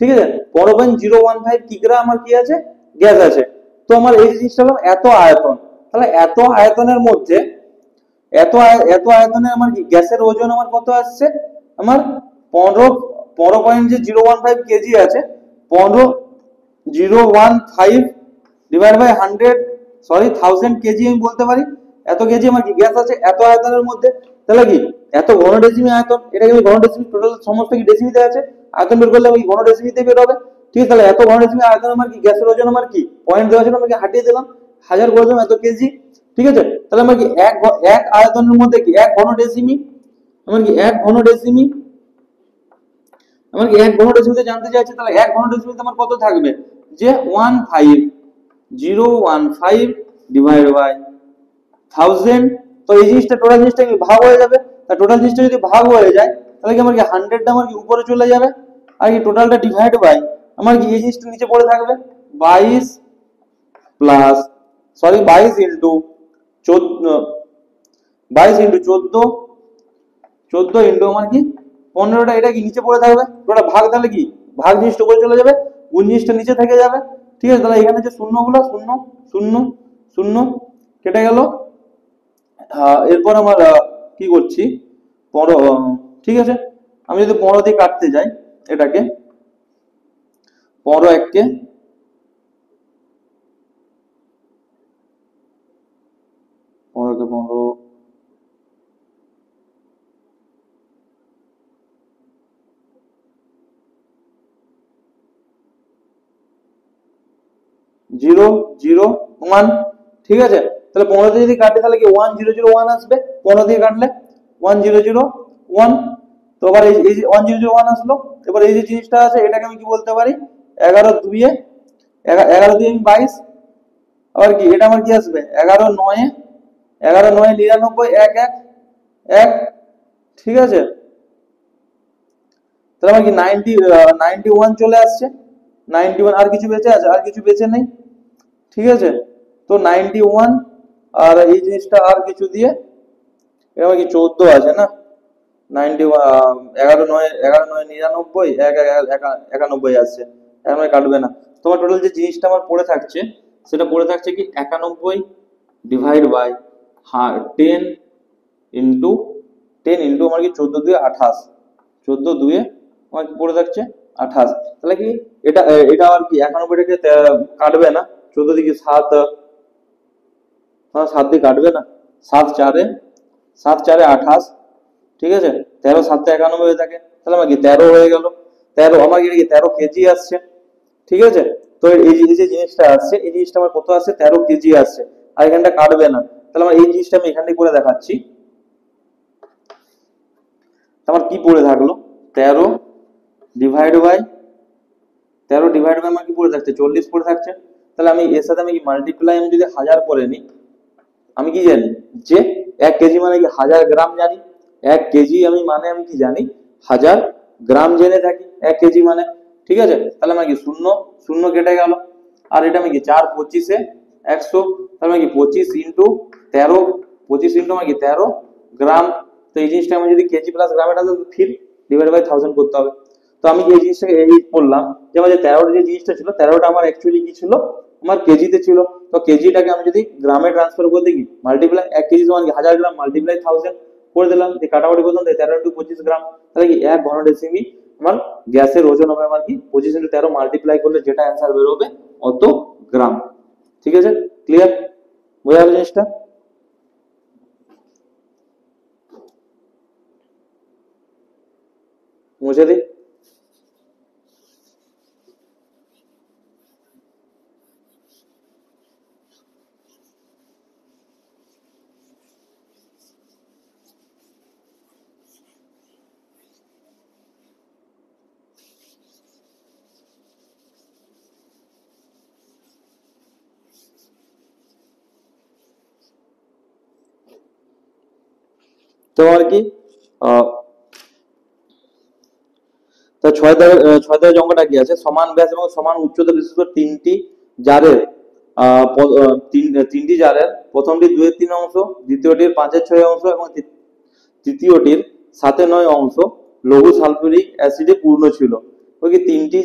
ঠিক আছে, 15.015 কিগ্রা আমার কি আছে গ্যাস আছে। তো আমার এই জিনিসটা হলো এত আয়তন। তাহলে এত আয়তনের মধ্যে এত আয়তনে আমার কি গ্যাসের ওজন আমার কত আসছে আমার 15.015 কেজি আছে। 15.015 ডিভাইড বাই 100, সরি 1000 কেজি আমি বলতে পারি। এত কেজি আমার কি গ্যাস আছে এত আয়তনের মধ্যে। তাহলে কি এত ঘন ডেসিমি আয়তন, এটাকে আমি ঘন ডেসিমি, টোটাল সমস্ত কি ডেসিমিতে আছে, আয়তন বের করলে আমি ঘন ডেসিমিতে বের হবে, ঠিক আছে। তাহলে এত ঘন ডেসিমি আয়তন আমার কি গ্যাসের ওজন আমার কি পয়েন্ট দেওয়া ছিল, আমাকে হাটিয়ে দিলাম 1000 করে দিলাম এত কেজি, ঠিক আছে। তাহলে আমার কি এক আয়তনের মধ্যে কি এক ঘন ডেসিমি, আমার কি এক ঘন ডেসিমি, আমার কি এক ঘন ডেসিমিতে জানতে চাইছে। তাহলে এক ঘন ডেসিমিতে আমার কত থাকবে যে 15015 ডিভাইড বাই 1000। তো এই জিনিসটা টোটাল জিনিসটা কি ভাগ হয়ে যাবে। তা টোটাল জিনিসটা যদি ভাগ হয়ে যায়, তাহলে কি আমার কি 100টা আমার কি উপরে চলে যাবে, আর কি টোটালটা ডিভাইড বাই আমার কি এই জিনিসটা নিচে পড়ে থাকবে 22 প্লাস 22 ইন্টু 14, 22 ইন্টু 14, 14 ইন্টু আমার কি 15টা, এটা কি নিচে পড়ে থাকবে। ওটা ভাগ, তাহলে কি ভাগ জিনিসটা করে চলে যাবে, গুণ জিনিসটা নিচে থেকে যাবে। ঠিক আছে, তাহলে এখানে যে শূন্যগুলো, শূন্য শূন্য শূন্য কেটে গেল। এরপর আমার কি করছি 15, ঠিক আছে, আমি যদি 15 দিয়ে কাটতে যাই এটাকে, 15 এককে 15 0 0 1, ঠিক আছে। তাহলে 15 দিয়ে যদি কাটে তাহলে কি 1 0 0 1 আসবে, 15 দিয়ে কাটলে 1 0 0 1। তো আবার এই যে 1 0 0 1 আসলো। এবার এই যে জিনিসটা আছে এটাকে আমি কি বলতে পারি 11 2 এ 11 দিয়ে আমি 22। আবার কি এটা আমার কি আসবে 11 9 11 9 99 1 1 1, ঠিক আছে। তাহলে আমার কি 91 চলে আসছে, 91। আর কিছু বেঁচে আছে, আর কিছু বেঁচে নেই, ঠিক আছে। তো 91 আর এই জিনিসটা আর কিছু দিয়ে এটা আমার কি 14 আছে না, 91 11 9 11 9 99 1 91 আসছে, এখন আর কাটবে না। তোমার টোটাল যে জিনিসটা আমার পড়ে থাকছে সেটা পড়ে থাকছে কি 91 ডিভাইড বাই 10 ইন্টু 10 ইন্টু আমার কি 14 2 28, 14 2 আমার কি পড়ে থাকছে 28। তাহলে কি এটা এটা আর কি 91টাকে কাটবে না, 14 দিকে 7, হ্যাঁ 7 দিয়ে কাটবে না, 7 4 7 4 28, ঠিক আছে। 13 7 91 হয়ে থাকে, তাহলে আমার কি 13 হয়ে গেল। 13 আমার কি 13 কেজি আসছে, ঠিক আছে। তো এই যে জিনিসটা আসছে, এই জিনিসটা আমার কত আসছে 13 কেজি আসছে, আর এখানটা কাটবে না। তাহলে আমার এই জিনিসটা আমি এখানে করে দেখাচ্ছি। আমার কি পড়ে থাকলো 13 ডিভাইড বাই 13 ডিভাইড বাই আমার কি পড়ে থাকছে 40 পড়ে থাকছে। তাহলে আমি এর সাথে আমি কি মাল্টিপ্লাই আমি যদি 1000 করে নিই, আমি কি জানি যে 1 কেজি মানে কি 1000 গ্রাম জানি, 1 কেজি আমি মানে আমি কি জানি 1000 গ্রাম জেনে থাকি 1 কেজি মানে, ঠিক আছে। তাহলে আমার কি শূন্য শূন্য কেটে গেল। আর এটা আমি কি 4 25 100, তাহলে আমি কি 25 ইন্টু 13, 25 ইন্টু আমার কি 13 গ্রাম। তো এই জিনিসটা আমি যদি কেজি প্লাস গ্রাম, এটা তো ফির ডিভাইড বাই 1000 করতে হবে। তো আমি এই জিনিসটাকে এই বললাম যে আমার যে 13 যে জিনিসটা ছিল 13টা আমার অ্যাকচুয়ালি কি ছিল আমার কেজিতে ছিল। তো কেজিটাকে আমি যদি গ্রামে ট্রান্সফার করে দিই মাল্টিপ্লাই 1 কেজি সমান কি 1000 গ্রাম মাল্টিপ্লাই 1000 করে দিলাম, যে কাটাকুটি করলাম 13 ইন্টু 25 গ্রাম। তাহলে কি 1 ঘনডেসিমি আমার গ্যাসের ওজন হবে আমার কি 25 ইন্টু 13 মাল্টিপ্লাই করলে যেটা অ্যান্সার বের হবে অত গ্রাম, ঠিক আছে। ক্লিয়ার, বোঝা গেল জিনিসটা? মুছে দিই। তো আর কি তো 6 দাগের অঙ্কটা কি আছে, সমান ব্যাস এবং সমান উচ্চতা বিশিষ্ট তিনটি জারের তিনটি জারের প্রথমটি 2/3 অংশ, দ্বিতীয়টির 5/6 অংশ এবং তৃতীয়টির 7/9 অংশ লঘু সালফিউরিক অ্যাসিডে পূর্ণ ছিল। ওই কি তিনটি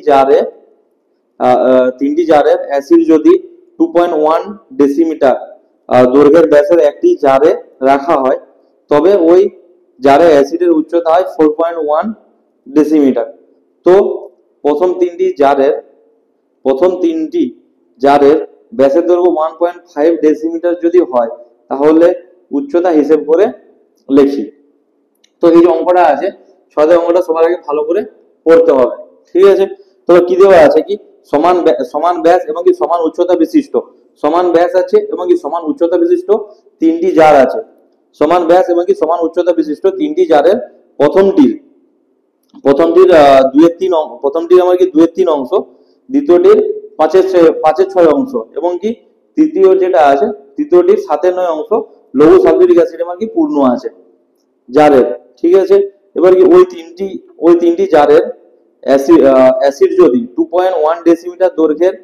জারের অ্যাসিড যদি 2.1 ডেসিমিটার দৈর্ঘ্যের ব্যাসের একটি জারে রাখা হয়, তবে ওই জারে অ্যাসিডের উচ্চতা হয় 4.1 ডেসিমিটার। তো প্রথম তিনটি জারের ব্যাসের দৈর্ঘ্য 1.5 ডেসিমিটার যদি হয়, তাহলে উচ্চতা হিসেব করে লিখি। তো এই যে অঙ্কটা আছে 6 অঙ্কটা সবার আগে ভালো করে পড়তে হবে, ঠিক আছে। তো কি দেওয়া আছে কি সমান ব্যাস এবং কি সমান উচ্চতা বিশিষ্ট, সমান ব্যাস আছে এবং কি সমান উচ্চতা বিশিষ্ট তিনটি জার আছে। সমান ব্যাস এবং কি সমান উচ্চতা বিশিষ্ট তিনটি জারের প্রথমটির প্রথমটির 2/3 প্রথমটির আমার কি 2/3 অংশ, দ্বিতীয়টির 5/6 অংশ এবং কি তৃতীয় যেটা আছে তৃতীয়টির 7/9 অংশ লঘু সালফিউরিক অ্যাসিড আমার কি পূর্ণ আছে জারের, ঠিক আছে। এবার কি ওই তিনটি জারের অ্যাসিড যদি 2.1 ডেসিমিটার দৈর্ঘ্যের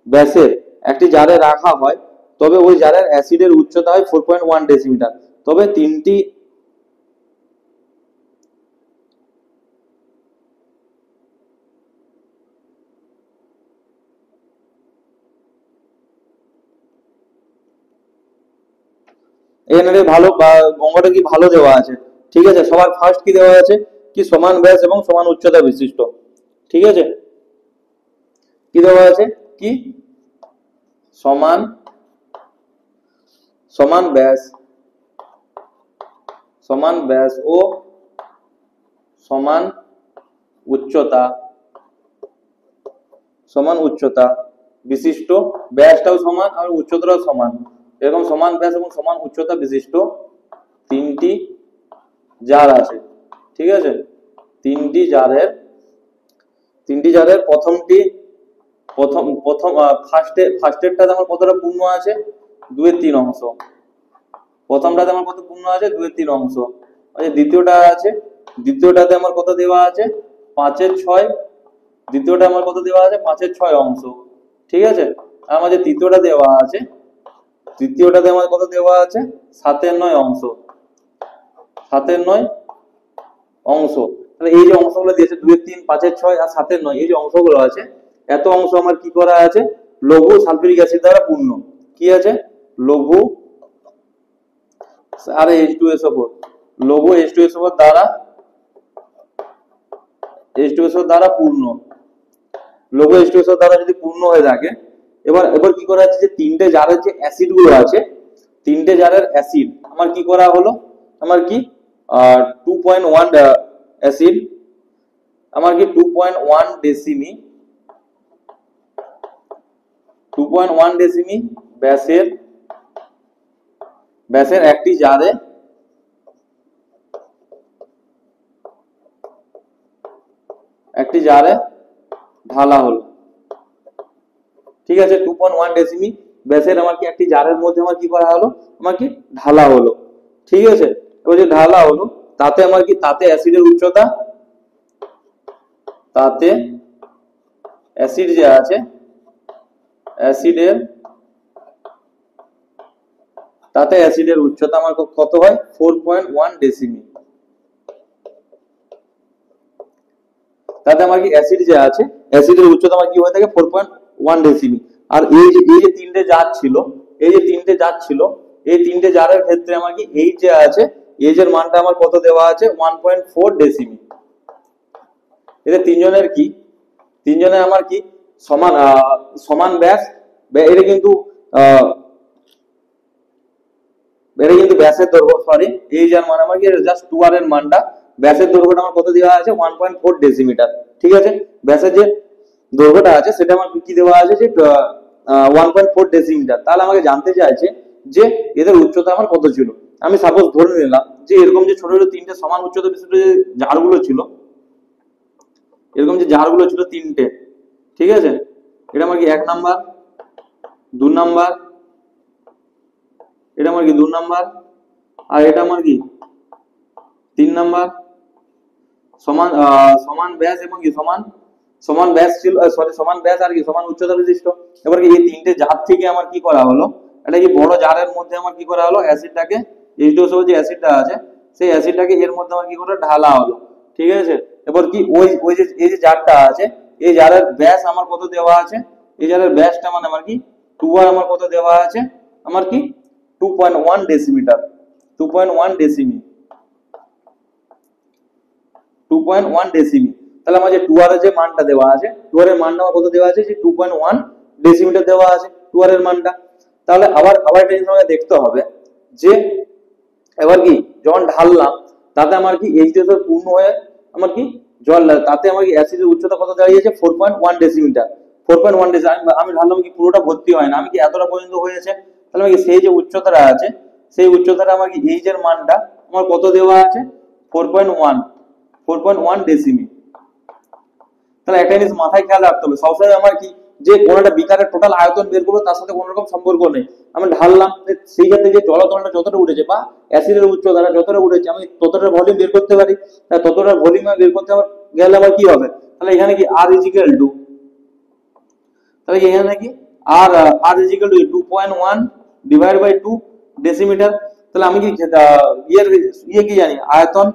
ব্যাসের একটি জারে রাখা হয় তবে ওই জারের অ্যাসিডের উচ্চতা হয় 4.1 ডেসিমিটার। তবে তিনটি এখানে ভালো অঙ্কটা কি ভালো দেওয়া আছে, ঠিক আছে। সবার ফার্স্ট কি দেওয়া আছে, কি সমান ব্যাস এবং সমান উচ্চতা বিশিষ্ট, ঠিক আছে। কি দেওয়া আছে, কি সমান সমান ব্যাস ও সমান উচ্চতা বিশিষ্ট, ব্যাসটাও সমান আর উচ্চতাটাও সমান, এরকম সমান ব্যাস এবং সমান উচ্চতা বিশিষ্ট তিনটি জার আছে, ঠিক আছে। তিনটি জারের প্রথম ফার্স্টেরটাতে আমার কতটা পূর্ণ আছে, 2/3 অংশ। প্রথমটাতে আমার কত পূর্ণ আছে, 2/3 অংশ। আচ্ছা, দ্বিতীয়টাতে আমার কত দেওয়া আছে, 5/6। দ্বিতীয়টা আমার কত দেওয়া আছে, 5/6 অংশ, ঠিক আছে। আর আমার যে তৃতীয়টাতে আমার কত দেওয়া আছে, 7/9 অংশ। 7/9 অংশ। তাহলে এই যে অংশগুলো দিয়েছে 2/3, 5/6 আর 7/9, এই যে অংশগুলো আছে, এত অংশ আমার কি করা আছে, লঘু সালফিউরিক অ্যাসিড দ্বারা পূর্ণ। কি আছে, লঘু আর H2SO4, লঘু H2SO4 দ্বারা পূর্ণ। লঘু H2SO4 দ্বারা যদি পূর্ণ হয়ে থাকে, এবার কি করা আছে, যে তিনটে জারের যে অ্যাসিড গুলো আছে, তিনটে জারের অ্যাসিড আমার কি করা হলো, আমার কি 2.1 অ্যাসিড, আমার কি 2.1 ডেসিমি 2.1 ডেসিমি ব্যাসের একটি জারে ঢালা হলো, ঠিক আছে। 2.1 ডেসিমি ব্যাসের আমার কি একটি জারের মধ্যে আমার কি করা হলো, আমার কি ঢালা হলো, ঠিক আছে। এবার যে ঢালা হলো তাতে আমার কি, তাতে অ্যাসিডের উচ্চতা, তাতে অ্যাসিড যে আছে, অ্যাসিডের উচ্চতা আমার কত হয়, 4.1 ডেসিমি। তাতে আমার কি অ্যাসিড যে আছে, অ্যাসিডের উচ্চতা আমার কি হয়ে থাকে, 4.1 ডেসিমি। আর এই যে তিনটে জার ছিল, এই তিনটে জারের ক্ষেত্রে আমার কি এইচ যে আছে, এইচ এর মানটা আমার কত দেওয়া আছে, 1.4 ডেসিমি। এদের তিনজনের আমার কি সমান ব্যাস, এটা কিন্তু ব্যাসের দৈর্ঘ্য, সরি, এই যার মানে আমার কি জাস্ট 2r এর মানটা, ব্যাসের দৈর্ঘ্যটা আমার কত দেওয়া আছে, 1.4 ডেসিমিটার, ঠিক আছে। ব্যাসের যে দৈর্ঘ্যটা আছে সেটা আমার কি দেওয়া আছে, যে 1.4 ডেসিমিটার। তাহলে আমাকে জানতে চাইছে যে এদের উচ্চতা আমার কত ছিল। আমি সাপোজ ধরে নিলাম যে এরকম যে ছোট ছোট তিনটে সমান উচ্চতা বিশিষ্ট যে জারগুলো ছিল, তিনটে, ঠিক আছে। এটা আমার কি 1 নাম্বার, 2 নাম্বার, এটা আমার কি 2 নাম্বার, আর এটা আমার কি 3 নাম্বার, সমান ব্যাস এবং কি সমান ব্যাস ছিল, সরি সমান ব্যাস আর কি সমান উচ্চতা বিশিষ্ট। এবার কি এই তিনটে জার থেকে আমার কি করা হলো, এটা কি বড় জারের মধ্যে আমার কি করা হলো, অ্যাসিডটাকে, H2SO যে অ্যাসিডটা আছে সেই অ্যাসিডটাকে এর মধ্যে আমার কি করে ঢালা হলো, ঠিক আছে। এবার কি ওই যে এই যে জারটা আছে, এই জারের ব্যাস আমার কত দেওয়া আছে, এই জারের ব্যাসটা মানে আমার কি 2r আমার কত দেওয়া আছে, আমার কি 2.1 ডেসিমিটার, 2.1 ডেসিমি, 2.1 ডেসিমি। তাহলে আমার যে 2r এর যে মানটা দেওয়া আছে, 2r এর মানটা আমার কত দেওয়া আছে, যে 2.1 ডেসিমিটার দেওয়া আছে 2r এর মানটা। তাহলে আবার একটা জিনিস আমাকে দেখতে হবে যে এবার কি যখন ঢাললাম তাতে আমার কি H2SO পূর্ণ হয়ে আমার কি জল, তাতে আমার কি অ্যাসিডের উচ্চতা কত দাঁড়িয়েছে, 4.1 ডেসিমিটার, 4.1 ডেসিমিটার। আমি ঢাললাম কি পুরোটা ভর্তি হয় না, আমি কি এতটা পর্যন্ত হয়েছে। তাহলে আমি সেই যে উচ্চতাটা আছে, সেই উচ্চতাটা আমার কি H এর মানটা আমার কত দেওয়া আছে, 4.1 ডেসিমি। তাহলে একটা জিনিস মাথায় খেয়াল রাখতে হবে, সবসময় আমার কি যে কোন একটা বিকারের টোটাল আয়তন বের করবো তার সাথে কোনো রকম সম্পর্ক নেই। আমি ঢাললাম, সেই ক্ষেত্রে যে জলতলটা যতটা উঠেছে বা অ্যাসিডের উচ্চতাটা যতটা উঠেছে আমি ততটা ভলিউম বের করতে পারি। ততটা ভলিউম বের করতে গেলে আবার কি হবে, তাহলে এখানে কি আর ইজিক্যাল টু, তাহলে এখানে কি আর R equal to 2.1 divide by 2 decimetre. তাহলে আমি কি ইয়ে কি জানি, আয়তন,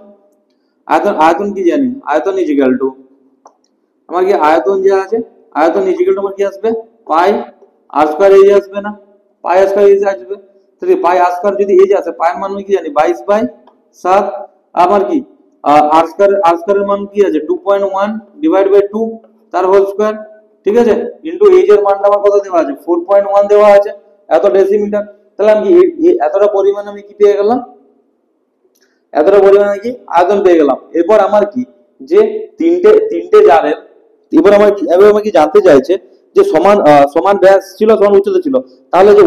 আয়তন কি জানি, আয়তন ইজিক্যাল টু আমার কি আয়তন যে আছে, আয়তন ইজিক্যাল টু আমার কি আসবে, পাই আর স্কয়ার এজ আসবে না, পাই আর স্কয়ার এজ আসবে। তাহলে পাই আর স্কয়ার যদি এজ আসে, পাই এর মান কি জানি 22/7, আমার কি আর স্কয়ারের মান কি আছে 2.1 ডিভাইড বাই 2 তার হোল স্কয়ার, ঠিক আছে, ইনটু এজ এর মানটা আমার কত দেওয়া আছে 4.1 দেওয়া আছে, এত ডেসিমিটার। তাহলে আমি এতটা পরিমাণ আমি কি পেয়ে গেলাম, এতটা পরিমাণে কি আয়তন পেয়ে গেলাম। এরপর আমার কি যে তিনটে জারের, এবার আমাকে জানতে চাইছে যে সমান সমান ব্যাস ছিল, সমান উচ্চতা ছিল, তাহলে যে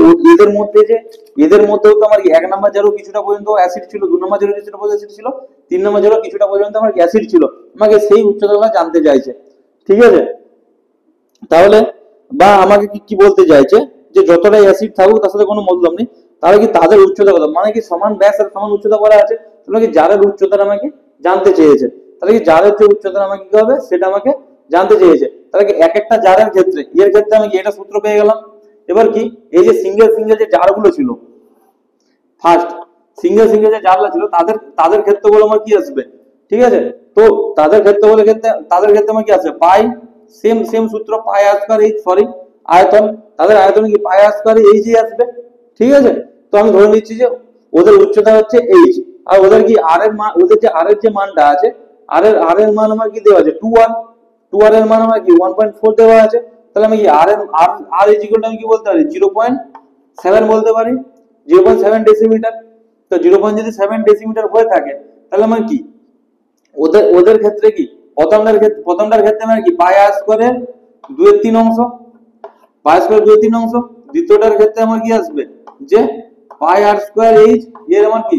এদের মধ্যেও তো আমার কি এক নাম্বার জারও কিছুটা পর্যন্ত অ্যাসিড ছিল, 2 নাম্বার জারও কিছুটা পর্যন্ত অ্যাসিড ছিল, 3 নাম্বার জারও কিছুটা পর্যন্ত আমার অ্যাসিড ছিল, আমাকে সেই উচ্চতাটা জানতে চাইছে, ঠিক আছে। তাহলে বা আমাকে কি বলতে চাইছে যে যতটাই অ্যাসিড থাকুক তার সাথে কোনো মতলব নেই, তাহলে কি তাদের উচ্চতা কত, মানে কি সমান ব্যাস আর সমান উচ্চতা বলা আছে, তাহলে কি জারের উচ্চতাটা আমাকে জানতে চেয়েছে, তাহলে কি জারের যে উচ্চতা আমাকে কি হবে সেটা আমাকে জানতে চেয়েছে। তাহলে কি এক একটা জারের ক্ষেত্রে, এর ক্ষেত্রে আমি কি এটা সূত্র পেয়ে গেলাম। এবার কি এই যে সিঙ্গেল যে জারগুলো ছিল, ফার্স্ট সিঙ্গেল যে জারগুলো ছিল তাদের ক্ষেত্রগুলো আমার কি আসবে, ঠিক আছে। তো তাদের ক্ষেত্রে আমার কি আসবে, পাই সেম সূত্র, পাই আর স্কয়ার এইচ, সরি আয়তন, তাদের আয়তন কি পাই আর স্কয়ার এইচ আসবে, ঠিক আছে। তো আমি ধরে নিচ্ছি যে ওদের উচ্চতা হচ্ছে এইচ, আর ওদের কি আর এর মান, ওদের যে আর এর যে মানটা আছে, আর এর মান আমার কি দেওয়া আছে 2r এর মান আমার কি 1.4 দেওয়া আছে। তাহলে আমি কি আর ইজ ইকুয়াল টু আমি কি বলতে পারি 0.7 বলতে পারি, 0.7 ডেসিমিটার। তো 0.7 ডেসিমিটার হয়ে থাকে, তাহলে আমার কি ওদের ক্ষেত্রে কি প্রথমটার ক্ষেত্রে আমার কি পাই আর স্কয়ারের 2/3 অংশ, পাই স্কয়ার 2/3 অংশ, দ্বিতীয়টার ক্ষেত্রে আমার কি আসবে যে পাই আর স্কয়ার এইচ এর আমার কি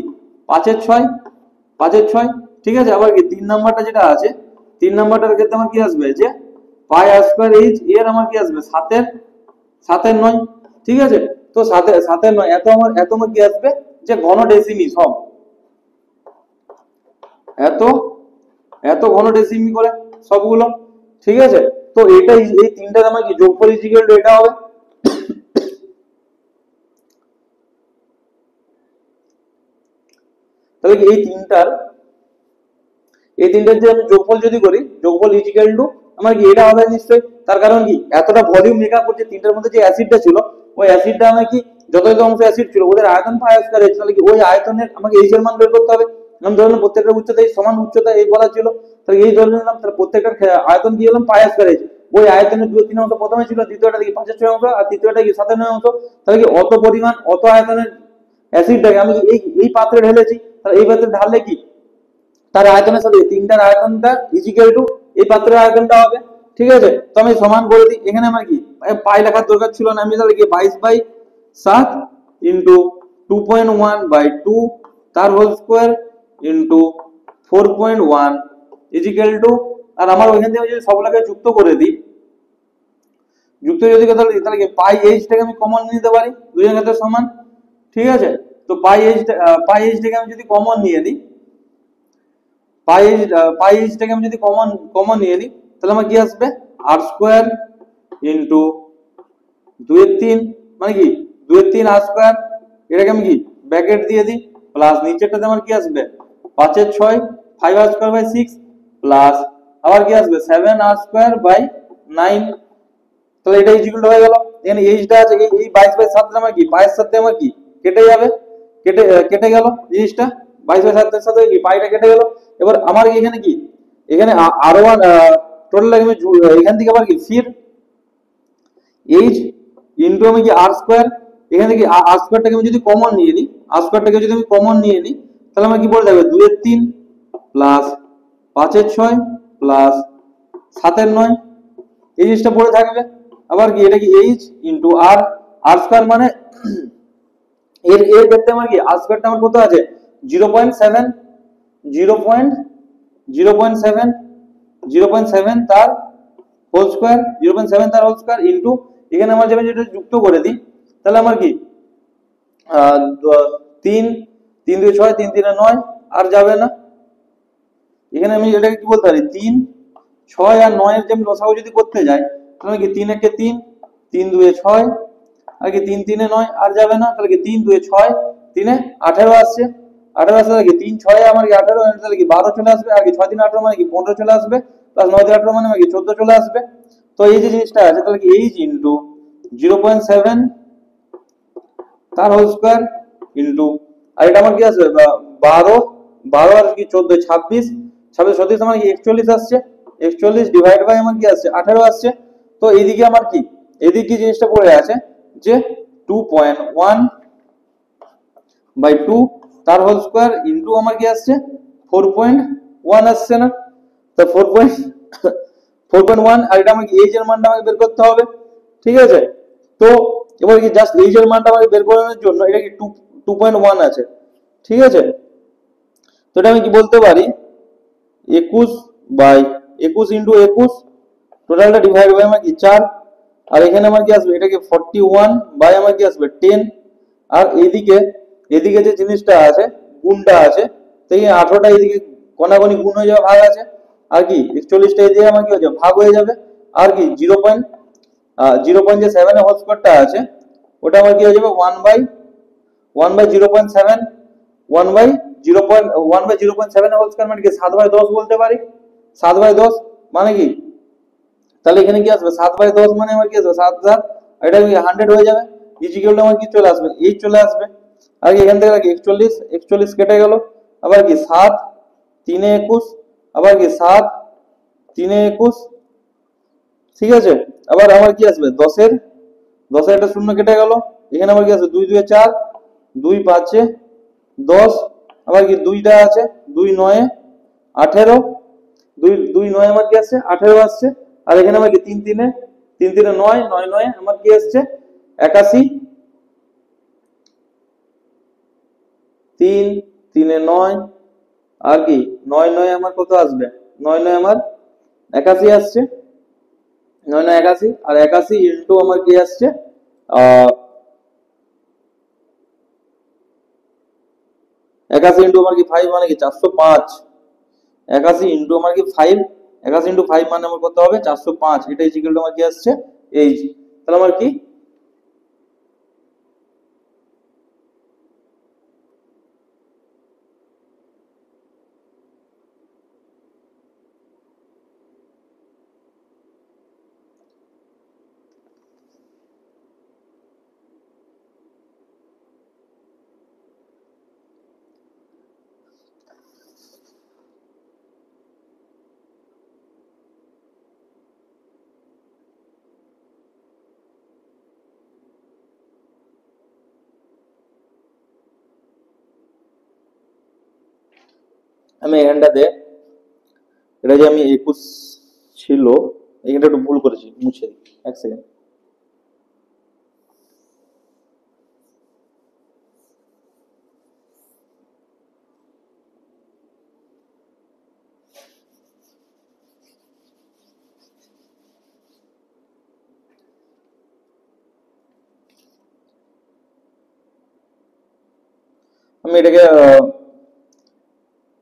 5/6, ঠিক আছে। আবার কি 3 নাম্বারটা যেটা আছে, 3 নাম্বারটার ক্ষেত্রে আমার কি আসবে যে পাই আর স্কয়ার এইচ এর আমার কি আসবে 7/9, ঠিক আছে। তো 7/9 এত আমার কি আসবে যে ঘন ডেসিমি, সব এত ঘন ডেসিমি করে সবগুলো, ঠিক আছে। তো এটা এই তিনটার আমার কি যোগফল ইকুয়াল টু এটা হবে। তাহলে কি এই তিনটার যে আমি যোগফল যদি করি, যোগফল ইকুয়াল টু আমার কি এটা হবে নিশ্চয়ই, তার কারণ কি এতটা ভলিউম মেকআপ করছে, তিনটার মধ্যে যে অ্যাসিডটা ছিল, ওই অ্যাসিডটা আমার কি যত অংশ অ্যাসিড ছিল ওদের আয়তন পাই আর স্কয়ার, তাহলে কি ওই আয়তনের আমাকে এইচ এর মান বের করতে হবে। আমি ধরে নিলাম প্রত্যেকটা উচ্চতা সমান উচ্চতা এই বলা ছিল, তাহলে এই ধরে নিলাম, তাহলে প্রত্যেকটার আয়তন দিয়ে দিলাম পাই আর স্কয়ার এইচ, ওই আয়তনের 2/3 অংশ প্রথমে ছিল, দ্বিতীয়টা কি 5/6 অংশ, আর তৃতীয়টা কি 7/9 অংশ। তাহলে কি অত পরিমাণ অত আয়তনের অ্যাসিডটাকে আমি এই পাত্রে ঢেলেছি, তাহলে এই পাত্রে ঢাললে কি তার আয়তনের সাথে তিনটার আয়তনটা ইকুয়াল টু এই পাত্রের আয়তনটা হবে, ঠিক আছে। তো আমি সমান করে দিই, এখানে আমার কি পাই লেখার দরকার ছিল না, আমি তাহলে কি 22/7 ইনটু 2.1/2 তার whole square into 4.1 equal to, আর আমার ওইখান থেকে যদি সবগুলোকে যুক্ত করে দিই, যুক্ত যদি তাহলে কি পাই এইচটাকে আমি কমন নিতে পারি, দুজনের ক্ষেত্রে সমান, ঠিক আছে। তো পাই এইচটাকে আমি যদি কমন নিয়ে নিই, পাই এইচটাকে আমি যদি কমন নিয়ে নিই, তাহলে আমার কি আসবে আর স্কয়ার ইনটু 2/3, মানে কি 2/3 আর স্কয়ার, এটাকে আমি কি ব্র্যাকেট দিয়ে দিই, প্লাস নিচেরটাতে আমার কি আসবে 5/6 5 আর স্কয়ার বাই 6 প্লাস আবার কি আসবে 7 আর স্কয়ার বাই 9। তাহলে এটা ইকুয়াল হয়ে গেল, এখানে এইচটা আছে, এই 22/7 আমার কি পায়ের সাথে আমার কি কেটে যাবে, কেটে গেল জিনিসটা, 22/7 এর সাথে কি পাইটা কেটে গেল। এবার আমার এখানে কি এখানে আরো টোটাল আমি এখান থেকে আবার কি ফির এইচ ইনটু আমি কি আর স্কয়ার, এখান থেকে আর স্কয়ারটাকে আমি যদি কমন নিয়ে নিই, আর স্কয়ারটাকে যদি আমি কমন নিয়ে নিই, তাহলে আমার কি পড়ে যাবে 2/3 প্লাস 5/6 প্লাস 7/9, এই জিনিসটা পড়ে থাকবে। আবার কি এটা কি এইচ ইনটু আর স্কয়ার, মানে এর ক্ষেত্রে আমার কি আর স্কয়ারটা আমার কত আছে 0.7 0.7 তার হোল স্কয়ার, 0.7 তার হোল স্কয়ার ইনটু এখানে আমার যাবে যেটা যুক্ত করে দিই, তাহলে আমার কি 3 3 2 6 3 3 9 আর যাবে না, এখানে আমি এটাকে কি বলতে পারি 3 6 আর 9 এর যে আমি লসাগু যদি করতে যাই তাহলে কি 3 একে 3, 3 2 এ 6, আর কি 3 3 এ 9 আর যাবে না, তাহলে কি 3 2 এ 6, 3 এ 18 আসছে, 18 আসছে তাহলে কি 3 6 এ আমার কি 18, তাহলে কি 12 চলে আসবে, আর কি 6 3 18 মানে কি 15 চলে আসবে, প্লাস 9 3 18 মানে কি 14 চলে আসবে। তো এই যে জিনিসটা আছে তাহলে কি h ইনটু 0.7 তার হোল স্কয়ার ইনটু, আর এটা আমার কি আসবে 12, 12 আর কি 14 26, 26 36 আমার কি 41 আসছে, 41 ডিভাইড বাই আমার কি আসছে 18 আসছে। তো এইদিকে আমার কি এদিকে কি জিনিসটা পড়ে আছে যে 2.1 বাই 2 তার হোল স্কয়ার ইনটু আমার কি আসছে 4.1 আসছে না, তো 4.1 আর এটা আমাকে এইচ এর মানটা আমাকে বের করতে হবে, ঠিক আছে। তো এবার কি জাস্ট এইচ এর মানটা আমাকে বের করানোর জন্য এটা কি 2.1 আছে, ঠিক আছে। তো এটা আমি কি বলতে পারি 21 বাই 21 ইনটু 21, টোটালটা ডিভাইড বাই আমার কি 4, আর এখানে আমার কি আসবে এটাকে 41 বাই আমার কি আসবে 10, আর এইদিকে এদিকে যে জিনিসটা আছে গুণটা আছে, তো এই 18টা এইদিকে কোনাগুনি গুণ হয়ে যাবে, ভাগ আছে, আর কি 41টা এদিকে আমার কি হয়ে যাবে ভাগ হয়ে যাবে, আর কি 0.7 এর হোল স্কয়ারটা আছে ওটা আমার কি হয়ে যাবে 1 বাই 0.7, 1 বাই 0.7 এর হোল স্কয়ার মানে কি 7 বাই 10 বলতে পারি, 7 বাই 10 মানে কি, তাহলে এখানে কি আসবে 7 বাই 10 মানে আমার কি আসবে 7 7, এটা কি 100 হয়ে যাবে, ইজিক্যাল আমার কি চলে আসবে 8 চলে আসবে, আর কি এখান থেকে কি 41 কেটে গেল, আবার কি 7 3 এ 21, আবার কি 7 3 এ 21, ঠিক আছে। আবার আমার কি আসবে 10 এর একটা শূন্য কেটে গেল, এখানে আমার কি আসবে 2 2 এ 4, 2 5 এ 10, আবার কি 2টা আছে 2 9 এ 18, 2 2 9 আমার কি আসছে 18 আসছে, আর এখানে আমার কি 3 3 এ 9 9 9 আমার কি আসছে 81, 3 3 এ 9, আর কি 9 9 আমার কত আসবে 9 9 আমার 81 আসছে, 9 9 81, আর 81 ইনটু আমার কি আসছে 81 ইনটু আমার কি 5 মানে কি 405, 81 ইনটু আমার কি 5, 81 ইনটু 5 মানে আমার কত হবে 405, এটা ইকুয়াল টু আমার কি আসছে এইচ, তাহলে আমার কি আমি এখানটাতে এটা যে আমি 21 ছিল এখানটা একটু ভুল করেছি, মুছে দিই এক সেকেন্ড। আমি এটাকে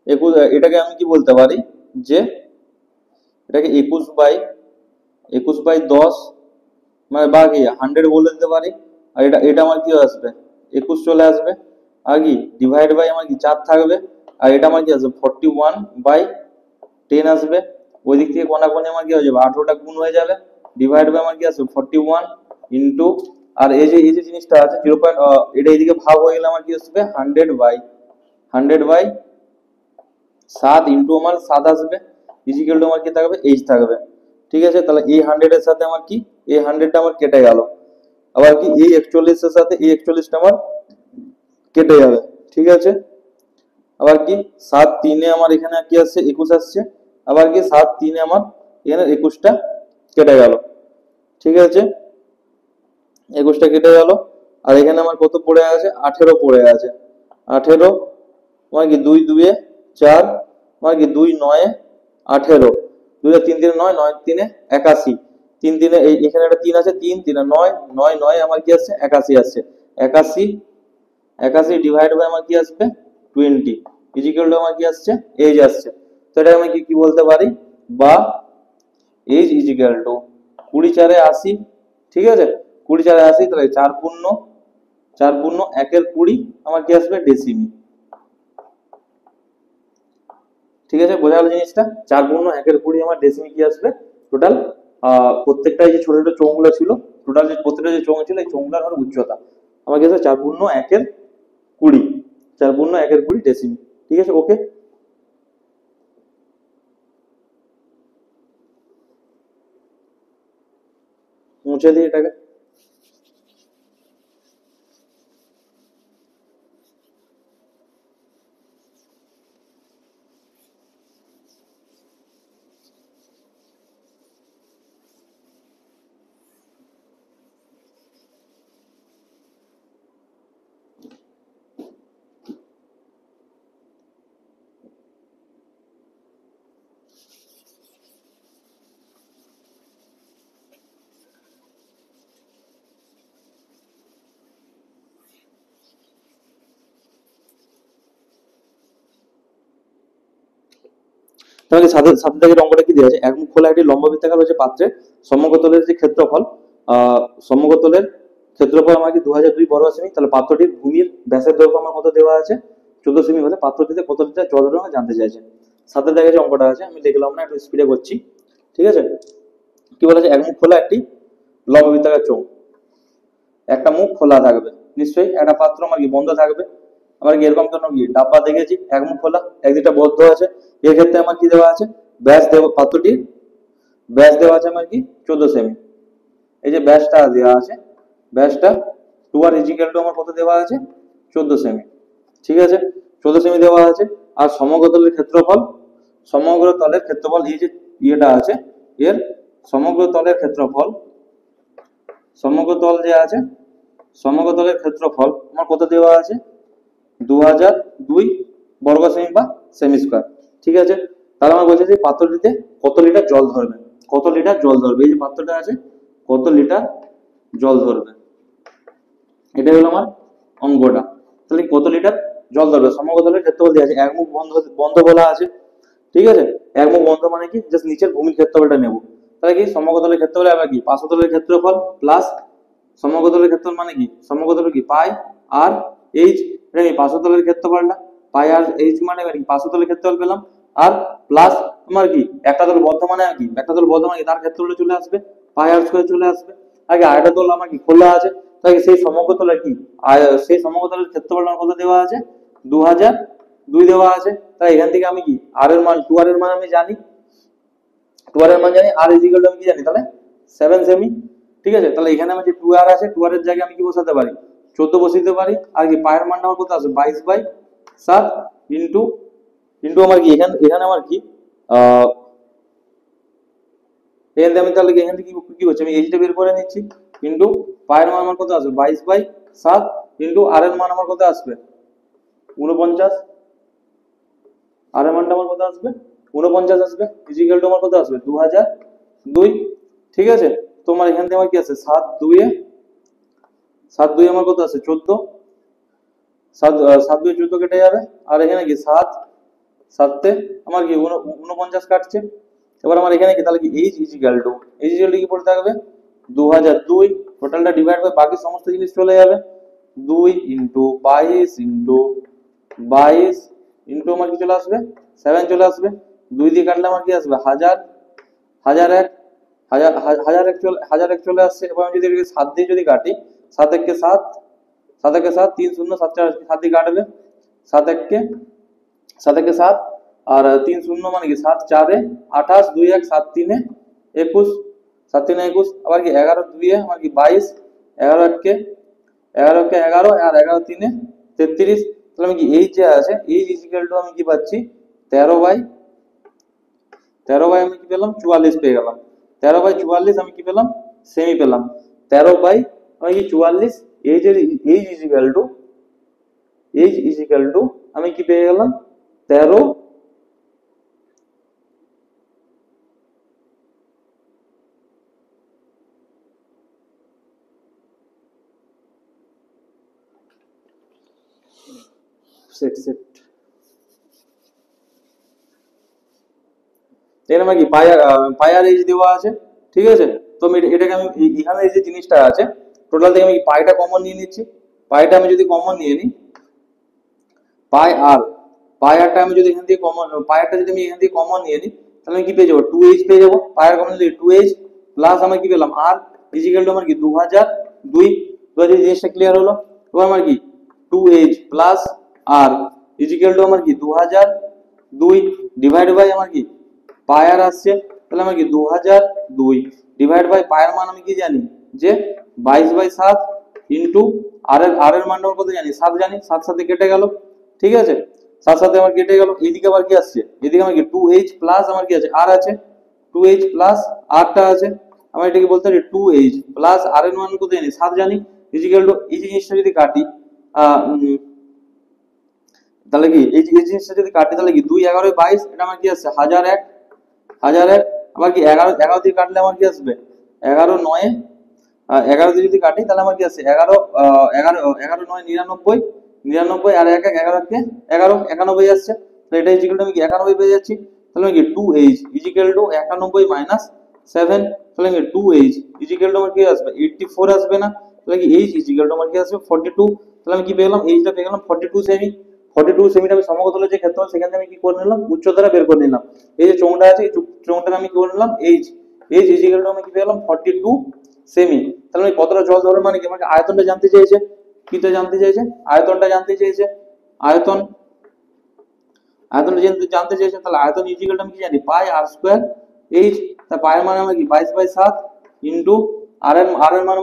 21, এটাকে আমি কি বলতে পারি যে এটাকে 21 বাই 10 মানে বাকি 100 বলে দিতে পারি, আর এটা এটা আমার কি আসবে 21 চলে আসবে, আর কি ডিভাইড বাই আমার কি 4 থাকবে, আর এটা আমার কি আসবে 41/10 আসবে, ওই দিক থেকে কোনাকুনি আমার কি হয়ে যাবে 18টা গুণ হয়ে যাবে, ডিভাইড বাই আমার কি আসবে 41 ইনটু, আর এই যে জিনিসটা আছে 0. এটা এইদিকে ভাগ হয়ে গেলে আমার কি আসবে 100/7 ইনটু আমার 7 আসবে, ইজিক্যাল টু আমার কি থাকবে এইচ থাকবে, ঠিক আছে। তাহলে এই 100 এর সাথে আমার কি এই 100টা আমার কেটে গেল, আবার কি এই 41 এর সাথে এই 41টা আমার কেটে যাবে, ঠিক আছে। আবার কি 7 3 এ আমার এখানে কি আসছে 21 আসছে, আবার কি 7 3 এ আমার এখানে 21টা কেটে গেল, ঠিক আছে, 21টা কেটে গেল, আর এখানে আমার কত পড়ে আছে 18 পড়ে আছে, 18 আমার কি 2 2 এ 4, আমার কি 2 9 এ 18, 2 এ 3 3 9 9 3 এ 81, 3 3 এ এখানে একটা 3 আছে 3 3 এ 9 9 9 আমার কি আসছে 81 আসছে, 81 81 ডিভাইড বাই আমার কি আসবে 20 ইকুয়াল টু আমার কি আসছে এইচ আসছে। তো এটা আমি কি কি বলতে পারি, বা এইচ ইজ ইকুয়াল টু 20 4 80, ঠিক আছে, 20 4 80, তাহলে 4 পূর্ণ 1 এর 20 আমার কি আসবে ডেসিমি, ঠিক আছে, বোঝা গেল জিনিসটা। 4 পূর্ণ 1 এর 20 আমার ডেসিমি কি আসবে টোটাল, প্রত্যেকটা যে ছোট ছোট চোঙগুলো ছিল, টোটাল যে প্রত্যেকটা যে চোঙ ছিল এই চোঙগুলোর আমার উচ্চতা আমার কি আসবে 4 পূর্ণ 1 এর 20, 4 পূর্ণ 1 এর 20 ডেসিমি, ঠিক আছে, ওকে। মুছে দিই এটাকে। তোমাকে সাথে সাথে থেকে অঙ্কটা কি দেওয়া আছে, এক মুখ খোলা একটি লম্ব বৃত্তাকার হচ্ছে পাত্রে সমগ্রতলের যে ক্ষেত্রফল, সমগ্রতলের ক্ষেত্রফল আমার কি 2002 বর্গ সেমি, তাহলে পাত্রটির ভূমির ব্যাসের দৈর্ঘ্য আমার কত দেওয়া আছে 14 সেমি হলে পাত্রটিতে কত লিটার জল রঙ জানতে চাইছে। সাথে দেখা যে অঙ্কটা আছে, আমি লিখলাম না, একটু স্পিডে করছি, ঠিক আছে। কি বলেছে, এক মুখ খোলা একটি লম্ব বৃত্তাকার চোঙ, একটা মুখ খোলা থাকবে, নিশ্চয়ই একটা পাত্র আমার কি বন্ধ থাকবে, আমার কি এরকম কোনো কি ডাব্বা দেখেছি এক মুখ খোলা একদিকটা বদ্ধ আছে, এক্ষেত্রে আমার কি দেওয়া আছে ব্যাস দেওয়া, পাত্রটির ব্যাস দেওয়া আছে আমার কি 14 সেমি, এই যে ব্যাসটা দেওয়া আছে, ব্যাসটা 2r ইজিক্যাল টু আমার কত দেওয়া আছে 14 সেমি, ঠিক আছে, 14 সেমি দেওয়া আছে। আর সমগ্র তলের ক্ষেত্রফল, সমগ্র তলের ক্ষেত্রফল এই যে ইয়েটা আছে এর সমগ্র তলের ক্ষেত্রফল, সমগ্র তল যে আছে সমগ্র তলের ক্ষেত্রফল আমার কত দেওয়া আছে 2002 বর্গ সেমি বা সেমি স্কয়ার, ঠিক আছে। তাহলে আমরা বলছি যে পাত্রটিতে কত লিটার জল ধরবে, কত লিটার জল ধরবে, এই যে পাত্রটা আছে কত লিটার জল ধরবে, এটাই হলো আমার অঙ্কটা। তাহলে কত লিটার জল ধরবে, সমগ্র তলের ক্ষেত্রফল দেওয়া আছে, এক মুখ বন্ধ বন্ধ বলা আছে, ঠিক আছে, এক মুখ বন্ধ মানে কি জাস্ট নিচের ভূমির ক্ষেত্রফলটা নেব, তাহলে কি সমগ্র তলের ক্ষেত্রফল আবার কি পার্শ্বতলের ক্ষেত্রফল প্লাস সমগ্র তলের ক্ষেত্রফল মানে কি সমগ্র তলের কি পাই আর এইচ, এটা কি পার্শ্বতলের ক্ষেত্রফলটা, পাই আর এইচ মানে কি পার্শ্বতলের ক্ষেত্রফল পেলাম, আর প্লাস তোমার কি একটা তল বদ্ধ মানে কি একটা তল বদ্ধ মানে কি তার ক্ষেত্রফল চলে আসবে, পাই আর স্কয়ার চলে আসবে, আগে আরেকটা তল আমার কি খোলা আছে, তাই সেই সমগ্র তলের কি সেই সমগ্র তলের ক্ষেত্রফল আমার কত দেওয়া আছে 2002 দেওয়া আছে, তাই এখান থেকে আমি কি আর এর মান 2r এর মান আমি জানি, 2r এর মান জানি, আর ইজিক্যাল টু আমি কি জানি তাহলে 7 সেমি, ঠিক আছে। তাহলে এখানে আমার যে 2r আছে 2r এর জায়গায় আমি কি বসাতে পারি 14 বসাতে পারি, আর কি পায়ের মানটা আমার কত আছে 22/7 ইনটু ইনটু আমার কি এখানে এখানে আমার কি এখান থেকে আমি তাহলে এখান থেকে কি করছি আমি এইচটা বের করে নিচ্ছি, ইনটু পায়ের মান আমার কত আসবে 22/7 ইনটু আর এর মান আমার কত আসবে 49, আর এর মানটা আমার কত আসবে 49 আসবে, ইজিক্যাল টু আমার কত আসবে 2002, ঠিক আছে। তোমার এখান থেকে আমার কি আছে 7 2 আমার কত আছে 14, 7 2 14 কেটে যাবে, আর এখানে কি 7 7 আমার কি 49 কাটছে, এবার আমার এখানে কি তাহলে কি এইচ ইজিক্যাল টু কি পড়ে থাকবে 2002, টোটালটা ডিভাইড বাই বাকি সমস্ত জিনিস চলে যাবে 2 ইনটু 22 ইনটু 22 ইনটু আমার কি চলে আসবে 7 চলে আসবে, 2 দিয়ে কাটলে আমার কি আসবে 1000, 1001, 1001 চলে আসছে। এবার আমি যদি 7 দিয়ে যদি কাটি 7 1 7, 7 1 7, 3 0 7 4 7 দিয়ে কাটবে 7 1 7 1 7, আর 3 0 মানে কি 7 4 28, 2 1 7 3 21, 7 3 21, আবার কি 11 2 আমার কি 22, 11 1 11 আর 11 3 33, তাহলে আমি কি এই যে আছে এই ইজিক্যাল টু আমি কি পাচ্ছি 13 বাই আমি কি পেলাম 44 পেয়ে গেলাম, 13/44 আমি কি পেলাম সেমি পেলাম, 13 বাই আমি কি 44 এইচ এর এইচ ইজিক্যাল টু আমি কি পেয়ে গেলাম 13, সেট সেট এখানে আমার কি পাই আর এইচ দেওয়া আছে, ঠিক আছে। তো আমি এটাকে আমি এখানে এই যে জিনিসটা আছে টোটাল থেকে আমি পাইটা কমন নিয়ে নিচ্ছি। পাইটা আমি যদি কমন নিয়ে নিই, পাই আর পাই আরটা আমি যদি এখান থেকে কমন, পাই আরটা যদি আমি এখান থেকে কমন নিয়ে নিই, তাহলে আমি কি পেয়ে যাবো, 2h পেয়ে যাবো। পাই আর কমন নিলে 2h প্লাস আমার কি পেলাম আর ইজিক্যাল টু আমার কি 2002। জিনিসটা ক্লিয়ার হলো। এবার আমার কি 2h প্লাস আর ইজিক্যাল টু আমার কি 2002 ডিভাইড বাই আমার কি পাই আর আসছে, তাহলে আমার কি 2002 ডিভাইড বাই পাই এর মান আমি কি জানি যে 22/7 ইন্টু আর এর মানটা কত জানি 7 জানি, 7 সাথে কেটে গেল, ঠিক আছে। 7 সাথে আমার কেটে গেল। এইদিকে আবার কি আসছে, এদিকে আমার কি 2h প্লাস আমার কি আছে আর আছে, 2h প্লাস আরটা আছে, আমরা এটাকে বলতে পারি 2h প্লাস আর এর মান কত জানি 7 জানি, ইজিক্যাল টু এই জিনিসটা যদি কাটি তাহলে কি এই জিনিসটা যদি কাটি তাহলে কি 2 11 22, এটা আমার কি আসছে 1001 1001। আবার কি 11 11 দিয়ে কাটলে আমার কি আসবে 11 9 11 দিয়ে যদি কাটি তাহলে আমার কি আসছে 11 11 11 9 99 99 আর 1 1 11 কে 11 91 আসছে। তো এটা ইজিক্যাল টু আমি কি 91 পেয়ে যাচ্ছি। তাহলে আমি কি 2h ইজিক্যাল টু 91 মাইনাস 7, তাহলে কি 2h ইজিক্যাল টু আমার কি আসবে 84 আসবে না, তাহলে কি h ইজিক্যাল টু আমার কি আসবে 42। তাহলে আমি কি পেয়ে গেলাম, h টা পেয়ে গেলাম 42 সেমি। 42 সেমিটা আমি সমকোণের যে ক্ষেত্রফল সেখান থেকে আমি কি করে নিলাম, উচ্চতাটা বের করে নিলাম। এই যে চোঙটা আছে এই চোঙটা আমি কি করে নিলাম h ইজিক্যাল টু আমি কি পেয়ে গেলাম 42 সেমি। তাহলে আমি কতটা জল ধরে মানে কি আমাকে আয়তনটা জানতে চেয়েছে, কিটা জানতে চাইছে, আয়তনটা জানতে চেয়েছে, আয়তন আয়তনটা জানতে চেয়েছে। তাহলে আয়তন ইজিক্যাল টু আমি কি জানি পাই আর স্কয়ার এইচ। তা পাই এর মানে আমার কি 22/7 ইনটু আর এর মান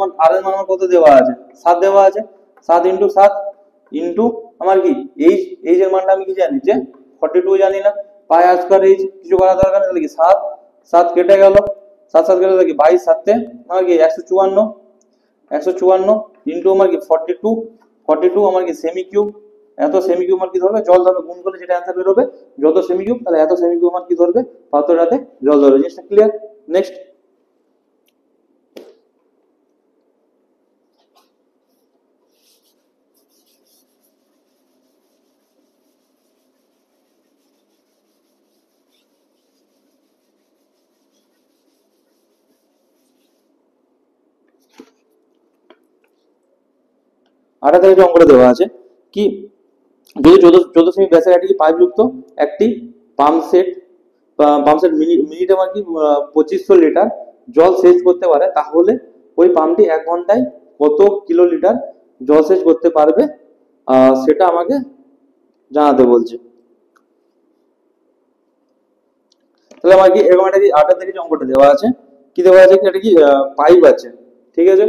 আমার কত দেওয়া আছে 7 দেওয়া আছে, 7 ইনটু 7 ইনটু আমার কি এইচ এর মানটা আমি কি জানি যে 42 জানি না, পাই আর স্কয়ার এইচ কিছু করা দরকার নেই। তাহলে কি 7 7 কেটে গেল, 7 7 কেটে গেল কি 22 7 আমার কি 154 ইনটু আমার কি 42 আমার কি সেমি কিউব। এত সেমি কিউব আমার কি ধরবে জল ধরবে, গুণ করলে যেটা অ্যান্সার বের হবে যত সেমি কিউব, তাহলে এত সেমি কিউব আমার কি ধরবে পাত্রটাতে জল ধরবে। জিনিসটা ক্লিয়ার। নেক্সট আটা থেকে যে অঙ্কটা দেওয়া আছে কি, যদি 14 সেমি ব্যাসের একটি পাইপ যুক্ত একটি পাম্প সেট মিনিটে আমার কি 2500 লিটার জল সেচ করতে পারে, তাহলে ওই পাম্পটি 1 ঘন্টায় কত কিলো লিটার জল সেচ করতে পারবে সেটা আমাকে জানাতে বলছে। তাহলে আমার কি এরকম একটা কি আটা থেকে যে অঙ্কটা দেওয়া আছে কি দেওয়া আছে, এটা কি পাইপ আছে, ঠিক আছে।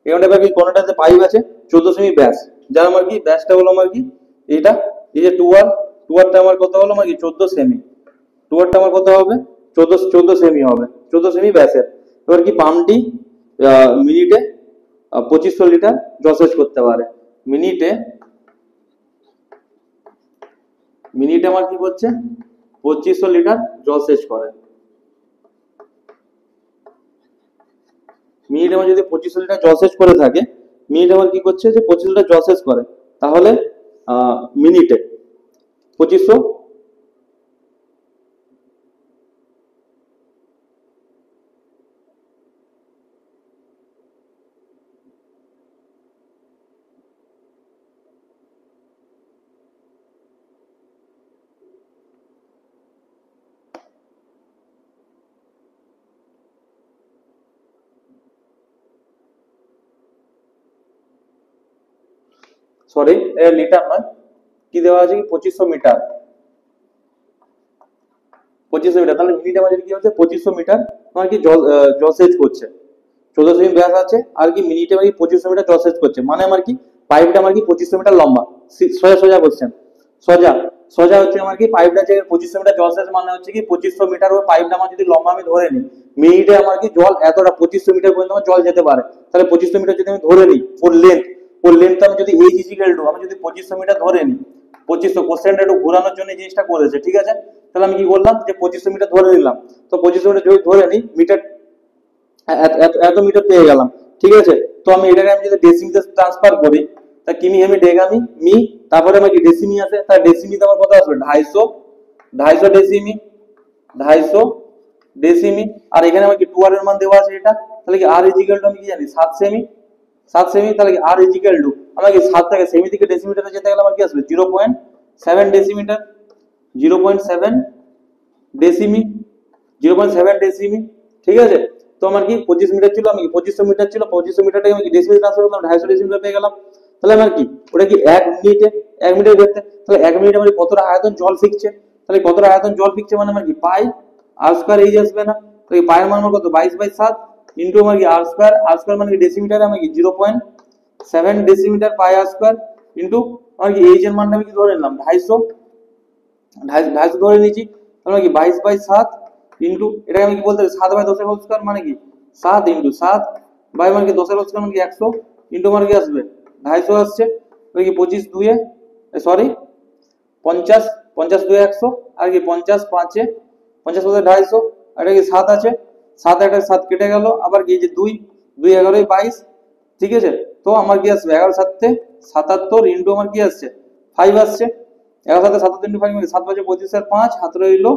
এখানটা কি কোনটাতে পাইপ আছে 14 সেমি ব্যাস, যার আমার কি ব্যাসটা হলো আমার কি এটা, এই যে টুয়ারটা আমার কত হলো আমার কি 14 সেমি, টুয়ারটা আমার কত হবে 14 সেমি হবে, 14 সেমি ব্যাসের। এবার কি পাম্পটি মিনিটে 2500 লিটার জল সেচ করতে পারে। মিনিটে মিনিটে আমার কি করছে 2500 লিটার জল সেচ করে। মিনিট আমার যদি 2500 লিটার জল সেচ করে থাকে, মিনিট আমার কি করছে যে 25 লিটার জল সেচ করে, তাহলে মিনিটে 2500 সরি লিটার নয়, কি দেওয়া আছে কি 2500 মিটার, 2500 মিটার। তাহলে মিনিট আমার কি হচ্ছে 2500 মিটার আমার কি জল সেচ করছে, 14 সেমি ব্যাস আছে আর কি মিনিটে আমার কি 2500 মিটার জল সেচ করছে, মানে আমার কি পাইপটা আমার কি 2500 মিটার লম্বা। সোজা সোজা কোশ্চেন, সোজা সোজা হচ্ছে আমার কি পাইপটা যে 2500 মিটার জল সেচ মানে হচ্ছে কি 2500 মিটার ওই পাইপটা আমার যদি লম্বা আমি ধরে নিই, মিনিটে আমার কি জল এতটা 2500 মিটার পর্যন্ত আমার জল যেতে পারে। তাহলে 2500 মিটার যদি আমি ধরে নিই ওর লেন্থ আমি যদি এইচ ইজিক্যাল টু আমি যদি 2500 মিটার ধরে নিই, 2500 কোশ্চেনটা একটু ঘোরানোর জন্য এই জিনিসটা করেছে, ঠিক আছে। তাহলে আমি কি করলাম যে 2500 মিটার ধরে নিলাম, তো 2500 মিটার যদি ধরে নিই মিটার এত মিটার পেয়ে গেলাম, ঠিক আছে। তো আমি এটাকে আমি যদি ডেসিমিটার ট্রান্সফার করি, তা কিমি হেমি ডেগামি মি, তারপরে আমার কি ডেসিমি আছে, তার ডেসিমিতে আমার কত আসবে 250, 250 ডেসিমি, 250 ডেসিমি। আর এখানে আমার কি 2r এর মান দেওয়া আছে এটা, তাহলে কি r ইজিক্যাল টু আমি কি জানি 7 সেমি, 7 সেমি, তাহলে কি r ইজিক্যাল টু আমার কি 7 থেকে সেমি থেকে ডেসিমিটারে যেতে গেলে আমার কি আসবে 0.7 ডেসিমিটার, 0.7 ডেসিমি, 0.7 ডেসিমি। ঠিক আছে, তো আমার কি 25 মিটার ছিল, আমি 2500 মিটার ছিল, 2500 মিটারটাকে আমি ডেসিমিটার ট্রান্সফার করলাম, 250 ডেসিমিটার পেয়ে গেলাম। তাহলে আমার কি ওটা কি 1 মিনিটে, 1 মিনিটের ক্ষেত্রে তাহলে 1 মিনিটে আমার কতটা আয়তন জল ফিকছে, তাহলে কতটা আয়তন জল ফিকছে মানে আমার কি পাই আর স্কয়ার এই আসবে না, তাহলে পায়ের মান আমার কত 22/7 ইনটু আমার কি আর স্কয়ার মানে কি ডেসিমিটারে আমার কি 0.7 ডেসিমিটার পাই আর স্কয়ার ইনটু আমার কি এইচ এর মানটা আমি কি ধরে নিলাম 250, 250 ধরে নিয়েছি, তাহলে কি 22/7 ইনটু এটাকে আমি কি বলতে পারি 7/10 এর হোল স্কয়ার মানে কি 7 ইনটু 7 বাই মানে কি 10 এর হোল স্কয়ার মানে কি 100 ইনটু মানে কি আসবে 250 আসছে, তাহলে কি 25 2 এ সরি 50, 50 2 100 আর কি 50 5 এ 50 5 250 আর এটা কি 7 আছে, 7 একটা 7 কেটে গেল, আবার কি যে 2 2 11 22, ঠিক আছে। তো আমার কি আসবে 11 7 তে 77 ইনটু আমার কি আসছে 5 আসছে, 11 7 77 ইনটু 5 মানে 7 5 25 আর 5 হাত রইলো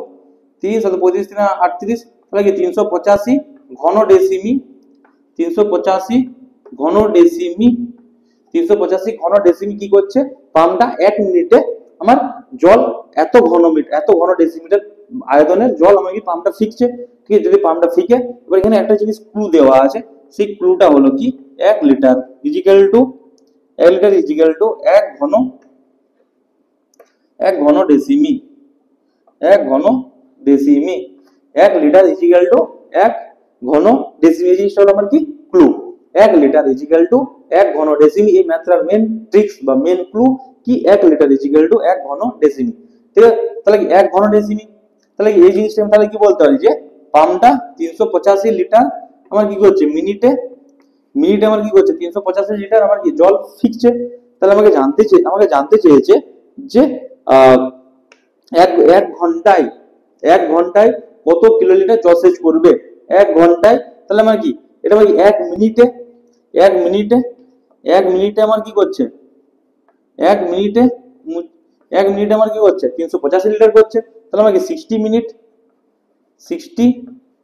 30, 7 35 3 38, তাহলে কি 385 ঘন ডেসিমি, 385 ঘন ডেসিমি, 385 ঘন ডেসিমি কি করছে পাম্পটা 1 মিনিটে আমার জল এত ঘন মিটার, এত ঘন ডেসিমিটার আয়তনের জল আমার কি পাম্পটা ফিকছে। ঠিক আছে, যদি পাম্পটা ফিকে, এবার এখানে একটা জিনিস ক্লু দেওয়া আছে, সেই ক্লুটা হলো কি 1 litre equal to 1 litre equal to 1 ঘন, 1 ঘন ডেসিমি, 1 ঘন ডেসিমি, 1 লিটার ইজিক্যাল টু 1 ঘন ডেসিমি, জিনিসটা হলো আমার কি ক্লু, 1 লিটার ইজিক্যাল টু 1 ঘন ডেসিমি। এই ম্যাথটার মেন ট্রিক্স বা মেন ক্লু কি 1 লিটার ইজিক্যাল টু 1 ঘন ডেসিমি। ঠিক আছে, তাহলে কি 1 ঘন ডেসিমি, তাহলে এই জিনিসটা আমি তাহলে কি বলতে পারি যে পাম্পটা 385 লিটার আমার কি করছে মিনিটে, মিনিটে আমার কি করছে 385 লিটার আমার কি জল ফিকছে। তাহলে আমাকে জানতে চেয়েছে যে এক এক ঘন্টায়, 1 ঘন্টায় কত কিলোলিটার জল সেচ করবে 1 ঘন্টায়, তাহলে আমার কি এটা আমার কি 1 মিনিটে, 1 মিনিটে, 1 মিনিটে আমার কি করছে 1 মিনিটে, 1 মিনিটে আমার কি করছে 385 লিটার করছে, তাহলে আমার কি 60 মিনিট, 60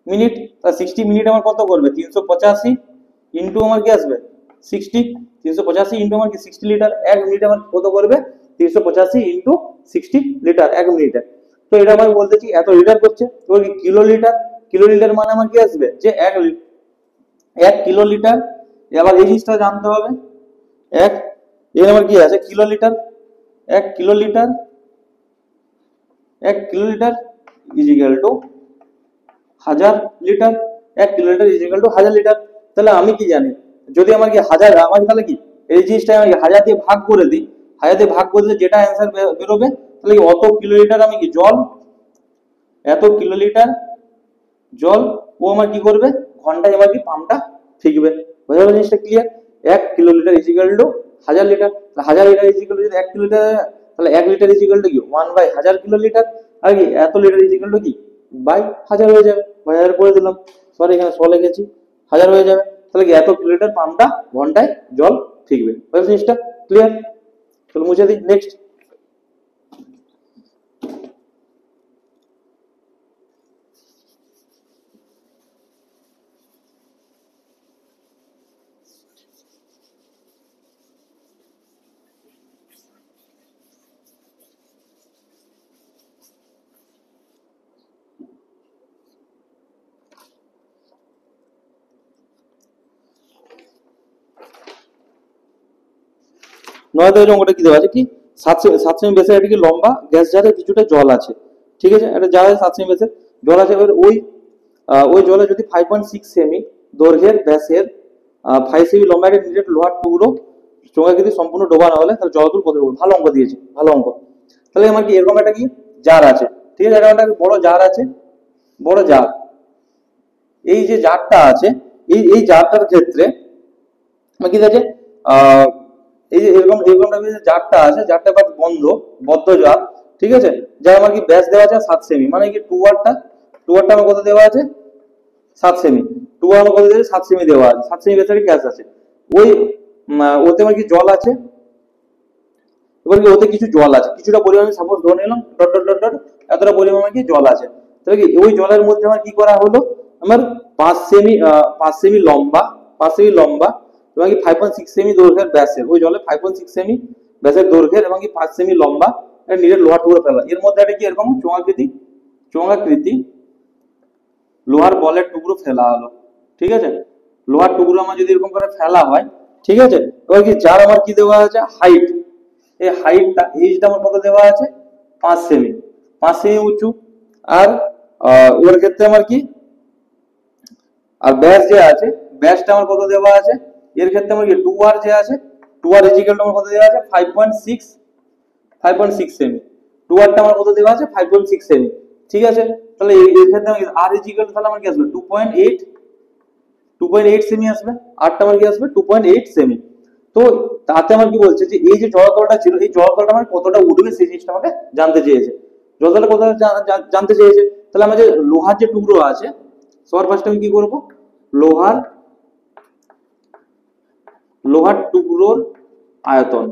মিনিট, তাহলে 60 মিনিট আমার কত করবে 385 ইনটু আমার কি আসবে 60, 385 ইনটু আমার কি 60 লিটার, 1 মিনিটে আমার কত করবে 385 ইনটু 60 লিটার 1 মিনিটে। তো এটা আমি বলতেছি এত লিটার করছে, তো কি কিলো লিটার, কিলো লিটার মানে আমার কি আসবে যে 1 কিলো লিটার। এবার এই জিনিসটা জানতে হবে 1 এর আমার কি আছে kilolitre, 1 kilolitre, 1 kilolitre equal to 1000 litre, 1 kilolitre equal to 1000 litre. তাহলে আমি কি জানি যদি আমার কি 1000, আমার তাহলে কি এই জিনিসটা আমি 1000 দিয়ে ভাগ করে দিই, 1000 দিয়ে ভাগ করে দিলে যেটা অ্যান্সার বেরোবে, তাহলে কি অত কিলো লিটার আমি কি জল, এত কিলো লিটার জল ও আমার কি করবে ঘন্টায় আমার কি পাম্পটা ফিকবে। বোঝা গেল জিনিসটা clear. 1 kilolitre equal to 1000 litre, 1000 litre equal to যদি 1 কিলো লিটার, তাহলে 1 লিটার ইজিক্যাল টু কি 1/1000 কিলো লিটার, আর কি এত লিটার ইজিক্যাল টু কি বাই 1000 হয়ে যাবে, 1000 করে দিলাম, সরি এখানে 100 লিখেছি, 1000 হয়ে যাবে। তাহলে কি এত কিলো লিটার পাম্পটা ঘন্টায় জল ফিকবে। বুঝা জিনিসটা ক্লিয়ার, চলো মুছে দিই নেক্সট। নয়তো অঙ্কটা কি দেওয়া আছে কি 7 সেমি বেসের একটা কি লম্বা গ্যাস জারে কিছুটা জল আছে, ঠিক আছে, একটা জারে 7 সেমি বেসের জল আছে, এবার ওই জলে যদি 5.6 সেমি দৈর্ঘ্যের ব্যাসের 5 সেমি লম্বা একটা নিরেট লোহার টুকরো চোঙাকৃতি সম্পূর্ণ ডোবা না হলে তাহলে জলতুল কত হবে। ভালো অঙ্ক দিয়েছে, ভালো অঙ্ক। তাহলে আমার কি এরকম একটা কি জার আছে, ঠিক আছে, একটা বড় জার আছে, বড় জার, এই যে জারটা আছে এই জারটার ক্ষেত্রে আমার কি আছে এই যে এরকম এরকম টাইপের যে জারটা আছে, জারটা বা বদ্ধ জার, ঠিক আছে, যার আমার কি ব্যাস দেওয়া আছে 7 সেমি, মানে কি টুয়ারটা আমার কত দেওয়া আছে 7 সেমি, টুয়ার আমার কত দেওয়া আছে 7 সেমি দেওয়া আছে, 7 সেমি ব্যাসের গ্যাস আছে, ওই ওতে আমার কি জল আছে, এবার কি ওতে কিছু জল আছে, কিছুটা পরিমাণে সাপোজ ধরে নিলাম ডট ডট ডট ডট এতটা পরিমাণে কি জল আছে, তাহলে কি ওই জলের মধ্যে আমার কি করা হলো, আমার 5 সেমি লম্বা, 5 সেমি লম্বা এবং কি 5.6 সেমি দৈর্ঘ্যের ব্যাসের, ওই জলে 5.6 সেমি ব্যাসের দৈর্ঘ্যের এবং কি 5 সেমি লম্বা নিরেট লোহার টুকরো ফেলা, এর মধ্যে একটা কি এরকম চোঙাকৃতি লোহার বলের টুকরো ফেলা হলো। ঠিক আছে, লোহার টুকরো আমার যদি এরকম করে ফেলা হয়, ঠিক আছে, এবার কি যার আমার কি দেওয়া আছে হাইট, এই হাইটটা এইচটা আমার কত দেওয়া আছে 5 সেমি, 5 সেমি উঁচু, আর ওর ক্ষেত্রে আমার কি আর ব্যাস যে আছে ব্যাসটা আমার কত দেওয়া আছে, এর ক্ষেত্রে আমার কি 2r যে আছে 2r ইজিক্যাল আমার কত দেওয়া আছে 5.6 সেমি, 2rটা আমার কত দেওয়া আছে 5.6 সেমি। ঠিক আছে, তাহলে এর ক্ষেত্রে r ইজিক্যাল তাহলে আমার কি আসবে 2.8 সেমি আসবে, আরটা আমার কি আসবে 2.8 সেমি। তো তাতে আমার কি বলছে যে এই যে জলতলটা ছিল এই জলতলটা আমার কতটা উঠবে সেই জিনিসটা আমাকে জানতে চেয়েছে, জলতলটা কতটা জানতে চেয়েছে। তাহলে আমাদের লোহার যে টুকরো আছে সবার ফার্স্টে আমি কি করব, লোহার লোহার টুকরোর আয়তন,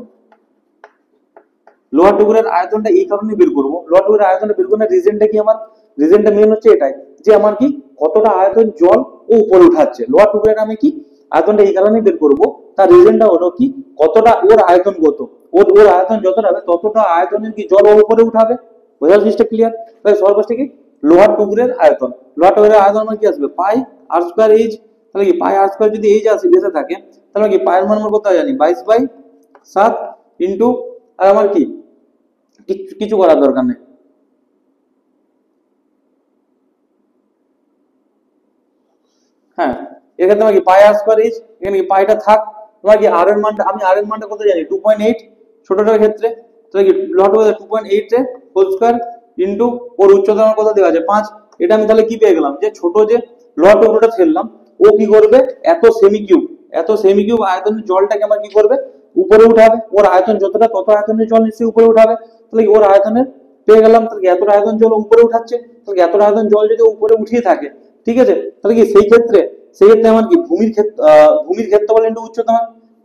লোহার টুকরোর আয়তনটা এই কারণে বের করব, লোহার টুকরোর আয়তনটা বের করার রিজনটা কি, আমার রিজনটা মেন হচ্ছে এটাই যে আমার কি কতটা আয়তন জল ও উপরে উঠাচ্ছে, লোহার টুকরোর আমি কি আয়তনটা এই কারণে বের করব, তার রিজনটা হলো কি কতটা ওর আয়তন, কত ওর আয়তন যতটা হবে ততটা আয়তনের কি জল ও উপরে উঠাবে, বোঝার জিনিসটা ক্লিয়ার। তাহলে সর্বশেষ কি লোহার টুকরোর আয়তন, লোহার টুকরোর আয়তন আমার কি আসবে পাই আর স্কয়ার এইচ, তাহলে কি পাই আর স্কয়ার যদি এইচ আসে এসে থাকে তাহলে কি পায়ের মান আমরা কত জানি 22/7 ইনটু, আর আমার কি কিছু করার দরকার নেই, হ্যাঁ এক্ষেত্রে আমার কি পাই আর স্কয়ার এইচ, এখানে কি পাইটা থাক, তোমার কি আর এর মানটা আমি আর এর মানটা কত জানি 2.8 ছোটটার ক্ষেত্রে, তাহলে কি লট হয়ে 2.8 এর হোল স্কয়ার ইনটু ওর উচ্চতা আমার কত দেওয়া আছে 5, এটা আমি তাহলে কি পেয়ে গেলাম যে ছোট যে লট টুকরোটা ফেললাম ও কি করবে এত সেমি কিউব আয়তনের জলটাকে আমার কি করবে উপরে উঠাবে, ওর আয়তন যতটা তত আয়তনের জল নিশ্চয়ই উপরে উঠাবে, তাহলে কি ওর আয়তনের পেয়ে গেলাম, তাহলে এতটা আয়তন জল উপরে উঠাচ্ছে, তাহলে এতটা আয়তন জল যদি উপরে উঠিয়ে থাকে, ঠিক আছে, তাহলে কি সেই ক্ষেত্রে আমার কি ভূমির ক্ষেত্রফল ইনটু উচ্চতা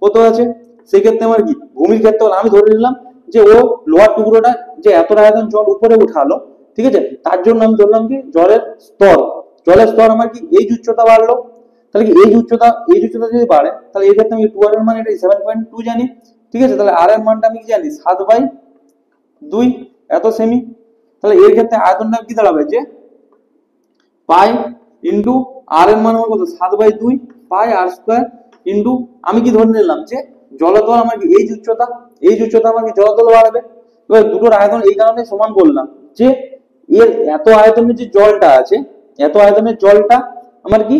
কত আছে, সেই ক্ষেত্রে আমার কি ভূমির ক্ষেত্রফল আমি ধরে নিলাম যে ও লোহার টুকরোটা যে এতটা আয়তন জল উপরে উঠালো, ঠিক আছে, তার জন্য আমি ধরলাম কি জলের স্তর আমার কি এই উচ্চতা বাড়লো, তাহলে কি এই উচ্চতা যদি বাড়ে তাহলে এই ক্ষেত্রে আমি 2r এর মান এটা 7.2 জানি, ঠিক আছে, তাহলে r এর মানটা আমি কি জানি 7/2 এত সেমি, তাহলে এর ক্ষেত্রে আয়তনটা কি দাঁড়াবে যে পাই ইনটু আর এর মান আমার কত 7/2 পাই আর স্কয়ার ইনটু আমি কি ধরে নিলাম যে জলতল আমার কি এই উচ্চতা আমার কি জলতল বাড়বে, এবার দুটোর আয়তন এই কারণে সমান করলাম যে এর এত আয়তনের যে জলটা আছে এত আয়তনের জলটা আমার কি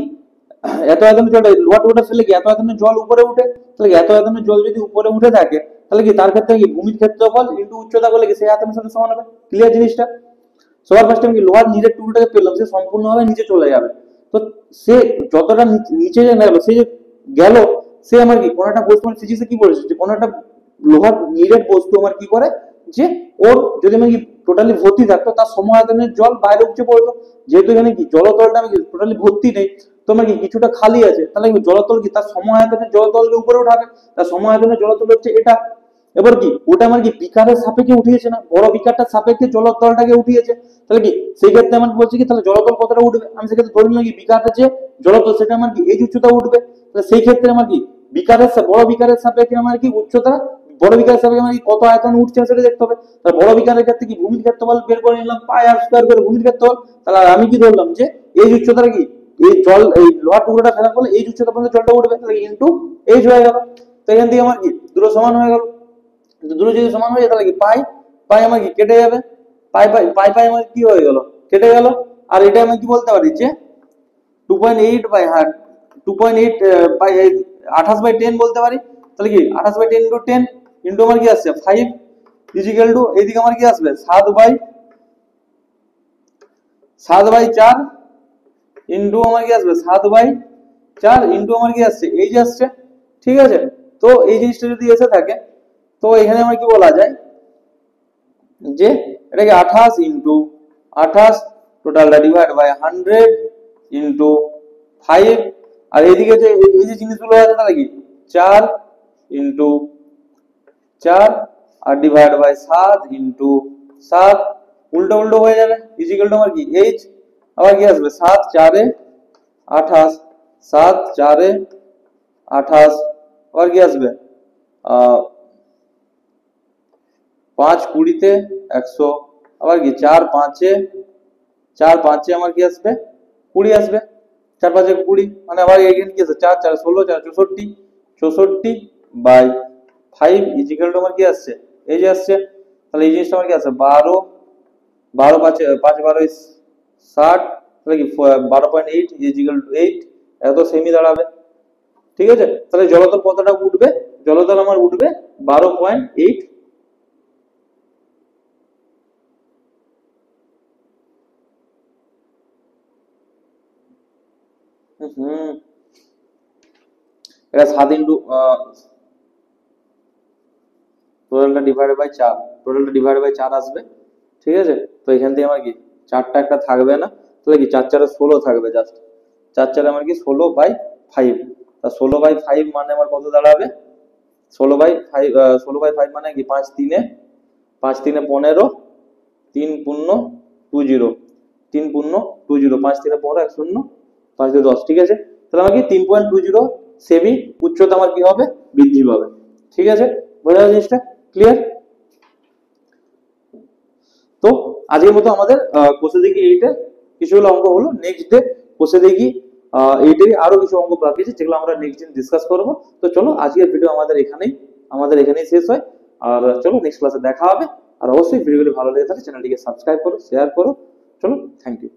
এত আয়তনের জলটা লোহার টুকরোটা ফেলে কি এত আয়তনের জল উপরে উঠে, তাহলে এত আয়তনের জল যদি উপরে উঠে থাকে তাহলে কি তার ক্ষেত্রে কি ভূমির ক্ষেত্রফল ইনটু উচ্চতা করলে কি সেই আয়তনের সাথে সমান হবে, ক্লিয়ার জিনিসটা। সবার ফার্স্টে আমি কি লোহার নিচের টুকরোটাকে পেলাম সে সম্পূর্ণভাবে নিচে চলে যাবে, তো সে যতটা নিচে যে গেল সে যে গেল সে আমার কি কোনো একটা বস্তু মানে ফিজিক্সে কি বলেছে যে কোনো একটা লোহার নিরেট বস্তু আমার কি করে যে ওর যদি আমি টোটালি ভর্তি থাকতো তার সমায়তনের জল বাইরে উপচে পড়তো, যেহেতু এখানে কি জলতলটা আমি টোটালি ভর্তি নেই তোমার কি কিছুটা খালি আছে, তাহলে কি জলতল কি তার সমায়তনের জলতলকে উপরে উঠাবে, তার সমায়তনের জলতল হচ্ছে এটা, এবার কি ওটা আমার কি বিকারের সাপেক্ষে উঠিয়েছে না, বড় বিকারটার সাপেক্ষে জলতলটাকে উঠিয়েছে, তাহলে কি সেই ক্ষেত্রে আমার বলছে কি তাহলে জলতল কতটা উঠবে, আমি সেক্ষেত্রে ধরে নিলাম কি বিকারের যে জলতল সেটা আমার কি এই উচ্চতা উঠবে, তাহলে সেই ক্ষেত্রে আমার কি বড় বিকারের সাপেক্ষে আমার কি উচ্চতা বড় বিকারের সাপেক্ষে আমার কি কত আয়তন উঠছে সেটা দেখতে হবে, তাহলে বড় বিকারের ক্ষেত্রে কি ভূমির ক্ষেত্রফল বের করে নিলাম পাই আর স্কয়ার করে ভূমির ক্ষেত্রফল, তাহলে আমি কি ধরলাম যে এই উচ্চতাটা কি এই লোহার টুকরোটা ফেলার ফলে এই উচ্চতা পর্যন্ত জলটা উঠবে, তাহলে ইনটু এইচ হয়ে গেল, তো এখান থেকে আমার কি দুটো সমান হয়ে গেল, দুটো যদি সমান হয়ে যায় তাহলে কি পাই পাই আমার কি কেটে যাবে, পাই পাই পাই পাই আমার কি হয়ে গেল কেটে গেল, আর এটা আমি কি বলতে পারি যে 2.8 বাই 2.8 বাই 28/10 বলতে পারি, তাহলে কি 28/10 ইনটু 10 ইনটু আমার কি আসছে 5 ইজিক্যাল টু এইদিকে আমার কি আসবে 7/4 ইনটু আমার কি আসবে 7/4 ইনটু আমার কি আসছে এই যে আসছে, ঠিক আছে, তো এই জিনিসটা যদি এসে থাকে তো এখানে আমার কি বলা যায় যে এটাকে 28 ইনটু 28 টোটালটা ডিভাইড বাই 100 ইনটু 5, আর এইদিকে যে এই যে জিনিসগুলো আছে তাহলে কি 4 ইনটু 4 আর ডিভাইড বাই 7 ইন্টু 7, উল্টো উল্টো হয়ে যাবে, ইজিক্যাল টু আমার কি এইচ, আবার কি আসবে 7 4 28, 7 4 28, আবার কি আসবে 5 20 100, আবার কি 4 5 আমার কি আসবে 20 আসবে, 4 5 20, মানে আবার এখানে কি আছে 4 4 16 4 64, 64 বাই 5 ইজিক্যাল টু আমার কি আসছে এই যে আসছে, তাহলে এই জিনিসটা আমার কি আছে 12 12 5 5 12 60, তাহলে কি 12.8 ইজিক্যাল টু 8, এত সেমি দাঁড়াবে। ঠিক আছে, তাহলে জলতল কতটা উঠবে, জলতল আমার উঠবে 12.8। হুম, এটা 7 ইন্টু টোটালটা ডিভাইডেড বাই 4, টোটালটা ডিভাইডেড বাই 4 আসবে। ঠিক আছে, তো এখান থেকে আমার কি 4টা একটা থাকবে না, তাহলে কি 4 4 16 থাকবে জাস্ট, 4 4 আমার কি 16 বাই 5, তা 16 বাই 5 মানে আমার কত দাঁড়াবে 16 বাই 5, 16 বাই 5 মানে কি 5 3 5 3 15, 3 পূর্ণ 20, 3 পূর্ণ 20, 5 3 15 1 0 5 2 10। ঠিক আছে, তাহলে আমার কি 3.20 সেমি উচ্চতা আমার কি হবে বৃদ্ধি পাবে। ঠিক আছে, বোঝা গেল জিনিসটা, ক্লিয়ার? তো আজকের মতো আমাদের কোষে দেখি এইটা কিছুগুলো অঙ্ক হলো, নেক্সট ডে কোষে দেখি এইটাই আরো কিছু অঙ্ক বাকি আছে যেগুলো আমরা নেক্সট দিন ডিসকাস করবো। তো চলো আজকের ভিডিও আমাদের এখানেই শেষ হয়, আর চলো নেক্সট ক্লাসে দেখা হবে। আর অবশ্যই ভিডিওগুলি ভালো লেগে থাকে চ্যানেলটিকে সাবস্ক্রাইব করো, শেয়ার করো। চলো, থ্যাংক ইউ।